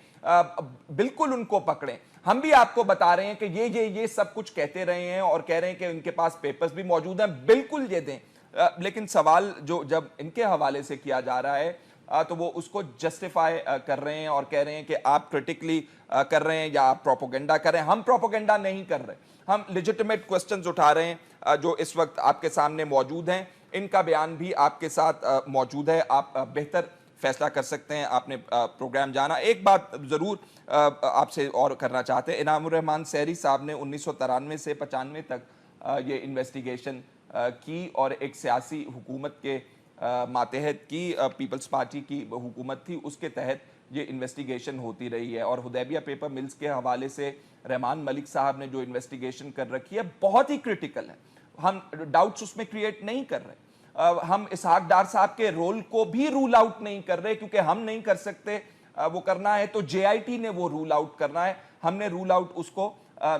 बिल्कुल उनको पकड़ें। हम भी आपको बता रहे हैं कि ये सब कुछ कहते रहे हैं और कह रहे हैं कि इनके पास पेपर्स भी मौजूद हैं, बिल्कुल ये दें। लेकिन सवाल जो जब इनके हवाले से किया जा रहा है तो वो उसको जस्टिफाई कर रहे हैं और कह रहे हैं कि आप क्रिटिकली कर रहे हैं या आप प्रोपोगेंडा कर रहे हैं। हम प्रोपोगेंडा नहीं कर रहे, हम लेजिटिमेट क्वेश्चंस उठा रहे हैं जो इस वक्त आपके सामने मौजूद हैं। इनका बयान भी आपके साथ मौजूद है, आप बेहतर फैसला कर सकते हैं। आपने प्रोग्राम जाना। एक बात ज़रूर आपसे और करना चाहते हैं, इनामुर रहमान सहरी साहब ने 1993 से 95 तक ये इन्वेस्टिगेशन की और एक सियासी हुकूमत के मातहत की पीपल्स पार्टी की हुकूमत थी, उसके तहत ये इन्वेस्टिगेशन होती रही है। और हुदैबिया पेपर मिल्स के हवाले से रहमान मलिक साहब ने जो इन्वेस्टिगेशन कर रखी है बहुत ही क्रिटिकल है। हम डाउट्स उसमें क्रिएट नहीं कर रहे, हम इसहाक डार साहब के रोल को भी रूल आउट नहीं कर रहे, क्योंकि हम नहीं कर सकते। वो करना है तो JIT ने वो रूल आउट करना है, हमने रूल आउट उसको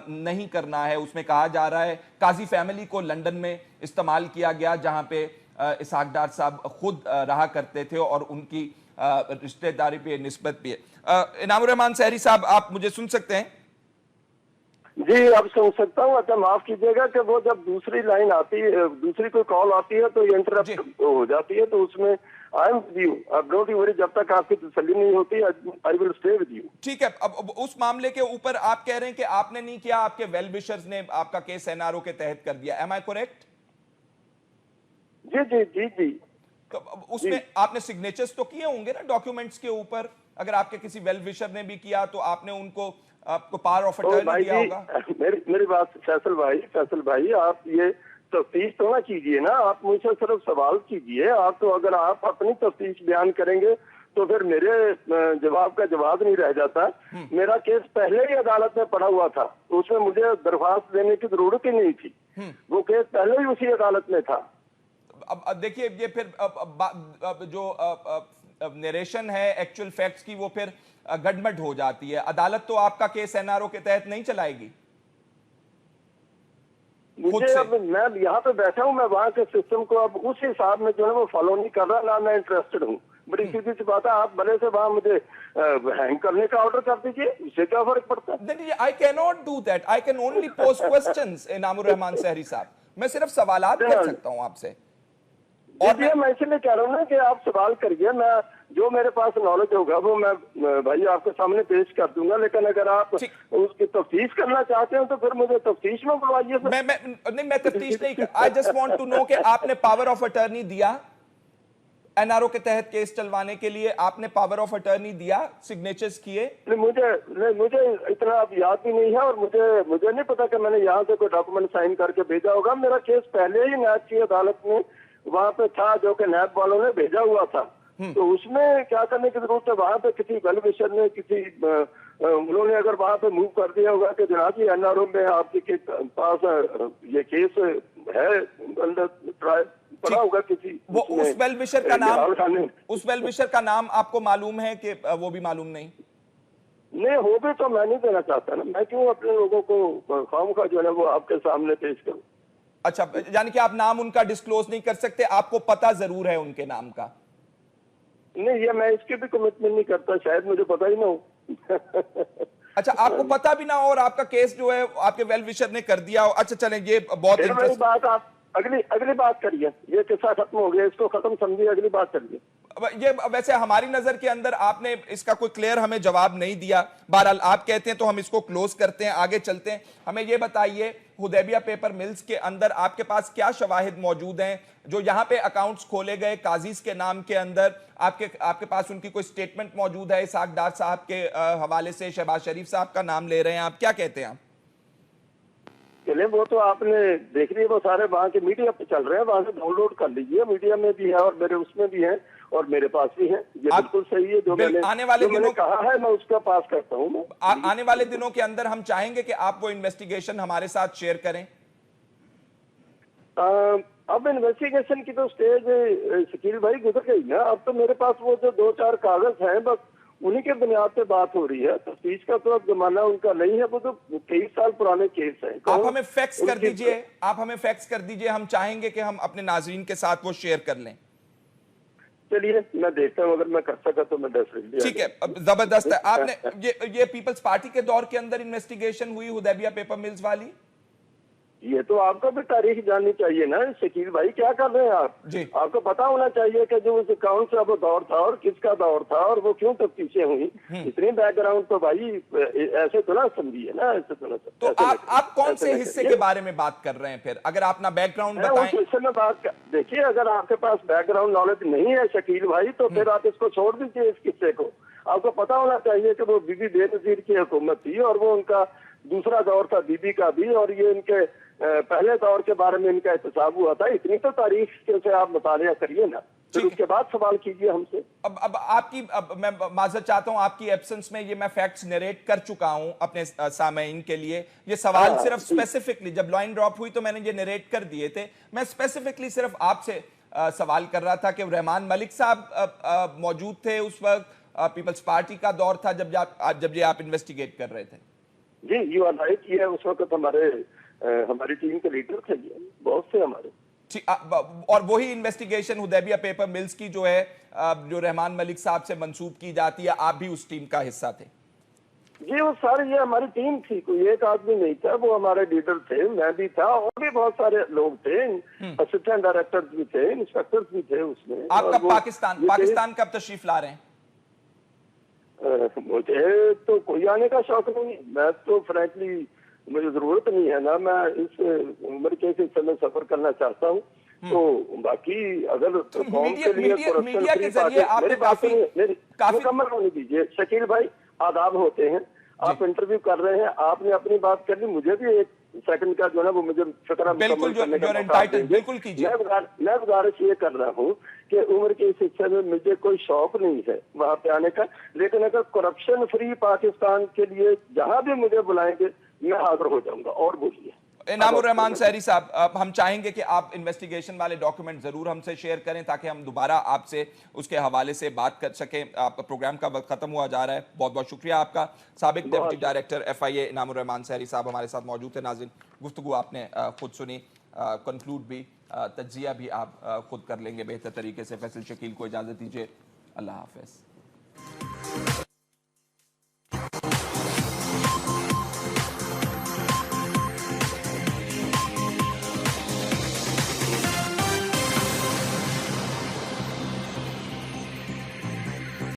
नहीं करना है। उसमें कहा जा रहा है काजी फैमिली को लंदन में इस्तेमाल किया गया, जहां पे इसहाक डार साहब खुद रहा करते थे और उनकी रिश्तेदारी पे निस्बत भी है। इनामुर रहमान सहरी साहब, आप मुझे सुन सकते हैं? जी, अब सुन सकता हूँ। अच्छा, माफ कीजिएगा कि वो जब दूसरी लाइन आती है, दूसरी कोई कॉल आती है तो इंटरप्ट हो जाती है, तो उसमें आई एम विद यू, अब डोंट वरी, जब तक आपकी तसल्ली नहीं होती I will stay with you. ठीक है, अब उस मामले के ऊपर आप कह रहे हैं कि आपने नहीं किया, आपके वेल विशर्स ने आपका केस NRO के तहत कर दिया, एम आई करेक्ट? जी जी जी जी। तो उसमें आपने सिग्नेचर्स तो किए होंगे ना डॉक्यूमेंट्स के ऊपर? अगर आपके किसी वेल विशर ने भी किया तो आपने आपको पावर ऑफ अटर्नी दिया होगा। मेरी बात फैसल भाई, आप ये तफ्तीश तो ना कीजिए ना, आप मुझसे सिर्फ सवाल कीजिए। आप तो अगर आप अपनी तफ्तीश बयान करेंगे तो फिर मेरे जवाब का जवाब नहीं रह जाता। मेरा केस पहले ही अदालत में पड़ा हुआ था, तो उसमें मुझे दरख्वास्त देने की जरूरत ही नहीं थी, वो केस पहले ही उसी अदालत में था। अब देखिए, ये फिर जो नरेशन है एक्चुअल फैक्ट्स की, वो फिर गड़बड़ हो जाती है। अदालत तो आपका केस NRO के तहत नहीं चलाएगी। मुझे अब मैं यहाँ पे बैठा हूँ, मैं वहाँ के सिस्टम को अब उस हिसाब में जो है वो फॉलो नहीं कर रहा, ना मैं इंटरेस्टेड हूँ। बड़ी सीधी सी बात है, आप भले से वहाँ मुझे हैंग करने का ऑर्डर कर दीजिए, उससे क्या फर्क पड़ता है? I can not do that, I can only post questions. Inamur Rahman सहरी साहब, मैं सिर्फ सवालात कर सकता हूँ आपसे। और मैं इसलिए कह रहा हूँ ना कि आप सवाल करिए, मैं जो मेरे पास नॉलेज होगा वो मैं भाई आपके सामने पेश कर दूंगा। लेकिन अगर आप उसकी तफ्तीश करना चाहते हो तो फिर मुझे तफ्तीश में बुलवाइए। मैं तफ्तीश नहीं कर, I just want to know कि आपने पावर ऑफ अटर्नी दिया NRO के तहत केस चलवाने के लिए? आपने पावर ऑफ अटर्नी दिया, सिग्नेचर्स किए? मुझे इतना अब याद भी नहीं है, और मुझे नहीं पता कि मैंने यहाँ से कोई डॉक्यूमेंट साइन करके भेजा होगा। मेरा केस पहले ही नैब की अदालत में वहाँ पे था, जो कि नैब वालों ने भेजा हुआ था। तो उसमें क्या करने की जरूरत है? वहाँ पे किसी वेल विशर ने उन्होंने अगर वहाँ पे मूव कर दिया होगा कि जनाब जी NRO में आपके पास ये केस है अंदर पड़ा होगा किसी, वो उस वेल विशर का नाम आपको मालूम है कि वो भी मालूम नहीं? नहीं, हो भी तो मैं नहीं देना चाहता ना, मैं क्यों अपने लोगों को खाम का जो है ना वो आपके सामने पेश करूं। अच्छा, यानी कि आप नाम उनका डिस्क्लोज नहीं कर सकते, आपको पता जरूर है उनके नाम का? नहीं, ये मैं इसकी भी कमिटमेंट नहीं करता, शायद मुझे पता ही ना हो। अच्छा, आपको पता भी ना हो और आपका केस जो है आपके वेल विशर ने कर दिया हो। अच्छा चलें, ये बहुत इंटरेस्टिंग बात। आप अगली बात करिए, ये किस्सा खत्म हो गया, इसको खत्म समझिए, अगली बात करिए। ये वैसे हमारी नजर के अंदर आपने इसका कोई क्लियर हमें जवाब नहीं दिया। बहरहाल आप कहते हैं तो हम इसको क्लोज करते हैं, आगे चलते हैं। हमें ये बताइए, हुदैबिया पेपर मिल्स के अंदर आपके पास क्या शवाहिद मौजूद हैं? जो यहाँ पे अकाउंट्स खोले गए काजीज के नाम के अंदर, आपके पास उनकी कोई स्टेटमेंट मौजूद है? इसहाक डार साहब के हवाले से शहबाज शरीफ साहब का नाम ले रहे हैं आप, क्या कहते हैं आप? चले, वो तो आपने देख लिया, वो सारे वहाँ के मीडिया पे चल रहे हैं, वहाँ से डाउनलोड कर लीजिए। मीडिया में भी है और मेरे उसमें भी है और मेरे पास भी है। ये बिल्कुल सही है जो मैंने कहा है, मैं उसका पास करता हूँ। आने वाले दिनों के अंदर हम चाहेंगे कि आप वो इन्वेस्टिगेशन हमारे साथ शेयर करें। अब इन्वेस्टिगेशन की तो स्टेज शकील भाई गुजर गई ना। अब तो मेरे पास वो जो 2-4 कागज हैं, बस उन्हीं के बुनियाद पे बात हो रही है। तफ्तीश का तो अब जमाना उनका नहीं है, वो तो 23 साल पुराने केस है। आप हमें फैक्स कर दीजिए, हम चाहेंगे कि हम अपने नाजरीन के साथ वो शेयर कर लें। चलिए, मैं देखता हूँ, अगर मैं कर सका तो मैं डेफिनेटली। ठीक है, जबरदस्त है। आपने ये पीपल्स पार्टी के दौर के अंदर इन्वेस्टिगेशन हुई हुदैबिया पेपर मिल्स वाली? ये तो आपको भी तारीख जाननी चाहिए ना शकील भाई, क्या कर रहे हैं आप जी? आपको पता होना चाहिए कि जो उस कौन सा वो दौर था और किसका दौर था और वो क्यों तफ्तीशें हुई। इतनी बैकग्राउंड तो भाई ऐसे तो ना समझिए ना, ऐसे तो ना। तो आप कौन से हिस्से के बारे में बात कर रहे हैं फिर? अगर आप ना बैकग्राउंड बताएं। उस हिस्से में बात देखिए, अगर आपके पास बैकग्राउंड नॉलेज नहीं है शकील भाई, तो फिर आप इसको छोड़ दीजिए, इस किस्से को। आपको पता होना चाहिए कि वो बीबी बेनजीर की हुकूमत थी और वो उनका दूसरा दौर था बीबी का भी, और ये इनके पहले दौर के बारे में इनका एहतसाब हुआ था। इतनी तो तारीख से आप मुतालिया करिए ना। फिर उसके बाद सवाल कीजिए हमसे। अब आपकी मैं माजरत चाहता हूं, आपकी एब्सेंस में ये मैं फैक्ट्स नरेट कर चुका हूं अपने सामईन के लिए। ये सवाल सिर्फ स्पेसिफिकली जब लाइन ड्रॉप हुई तो मैंने ये नरेट कर दिए थे। मैं स्पेसिफिकली सिर्फ आपसे सवाल कर रहा था कि रहमान मलिक साहब मौजूद थे उस वक्त, पीपल्स पार्टी का दौर था जब ये आप इन्वेस्टिगेट कर रहे थे? जी, यू आर राइट। ये उस वक्त हमारी टीम के लीडर थे, बहुत से हमारे। और वही इन्वेस्टिगेशन हुदैबिया पेपर मिल्स की जो है जो रहमान मलिक साहब से मंसूब की जाती है, आप भी उस टीम का हिस्सा थे? जी, वो सारी ये हमारी टीम थी, कोई एक आदमी नहीं था, वो हमारे लीडर थे, मैं भी था और भी बहुत सारे लोग थे, असिस्टेंट डायरेक्टर्स भी थे, इंस्पेक्टर्स भी थे उसमें। आप कब पाकिस्तान कब तशरीफ ला रहे हैं? मुझे तो कोई आने का शौक नहीं, मैं तो फ्रैंकली मुझे जरूरत नहीं है ना, मैं इस उम्र के हिस्से में सफर करना चाहता हूँ। तो बाकी अगर तो कौम के लिए मीडिया के जरिए आपने काफी मुकम्मल होने दीजिए शकील भाई, आदाब होते हैं, आप इंटरव्यू कर रहे हैं, आपने अपनी बात कर ली, मुझे भी एक सेकंड का जो है वो मुझे फिक्रा बिल्कुल बिल्कुल कीजिए। मैं गुजारिश ये कर रहा हूँ कि उम्र के इस हिस्से में मुझे कोई शौक नहीं है वहां पे आने का, लेकिन अगर करप्शन फ्री पाकिस्तान के लिए जहां भी मुझे बुलाएंगे मैं हाजिर हो जाऊंगा। और बोलिए। इनामुर रहमान सहरी साहब, हम चाहेंगे कि आप इन्वेस्टिगेशन वाले डॉक्यूमेंट जरूर हमसे शेयर करें ताकि हम दोबारा आपसे उसके हवाले से बात कर सकें। आपका प्रोग्राम का वक्त खत्म हुआ जा रहा है, बहुत बहुत शुक्रिया आपका। साबिक deputy director FIA Inamur Rahman सहरी साहब हमारे साथ मौजूद थे। नाज़रीन, गुफ्तगू आपने खुद सुनी, कंक्लूड भी, तज्जिया भी आप खुद कर लेंगे बेहतर तरीके से। फैसल शकील को इजाजत दीजिए, अल्लाह हाफिज।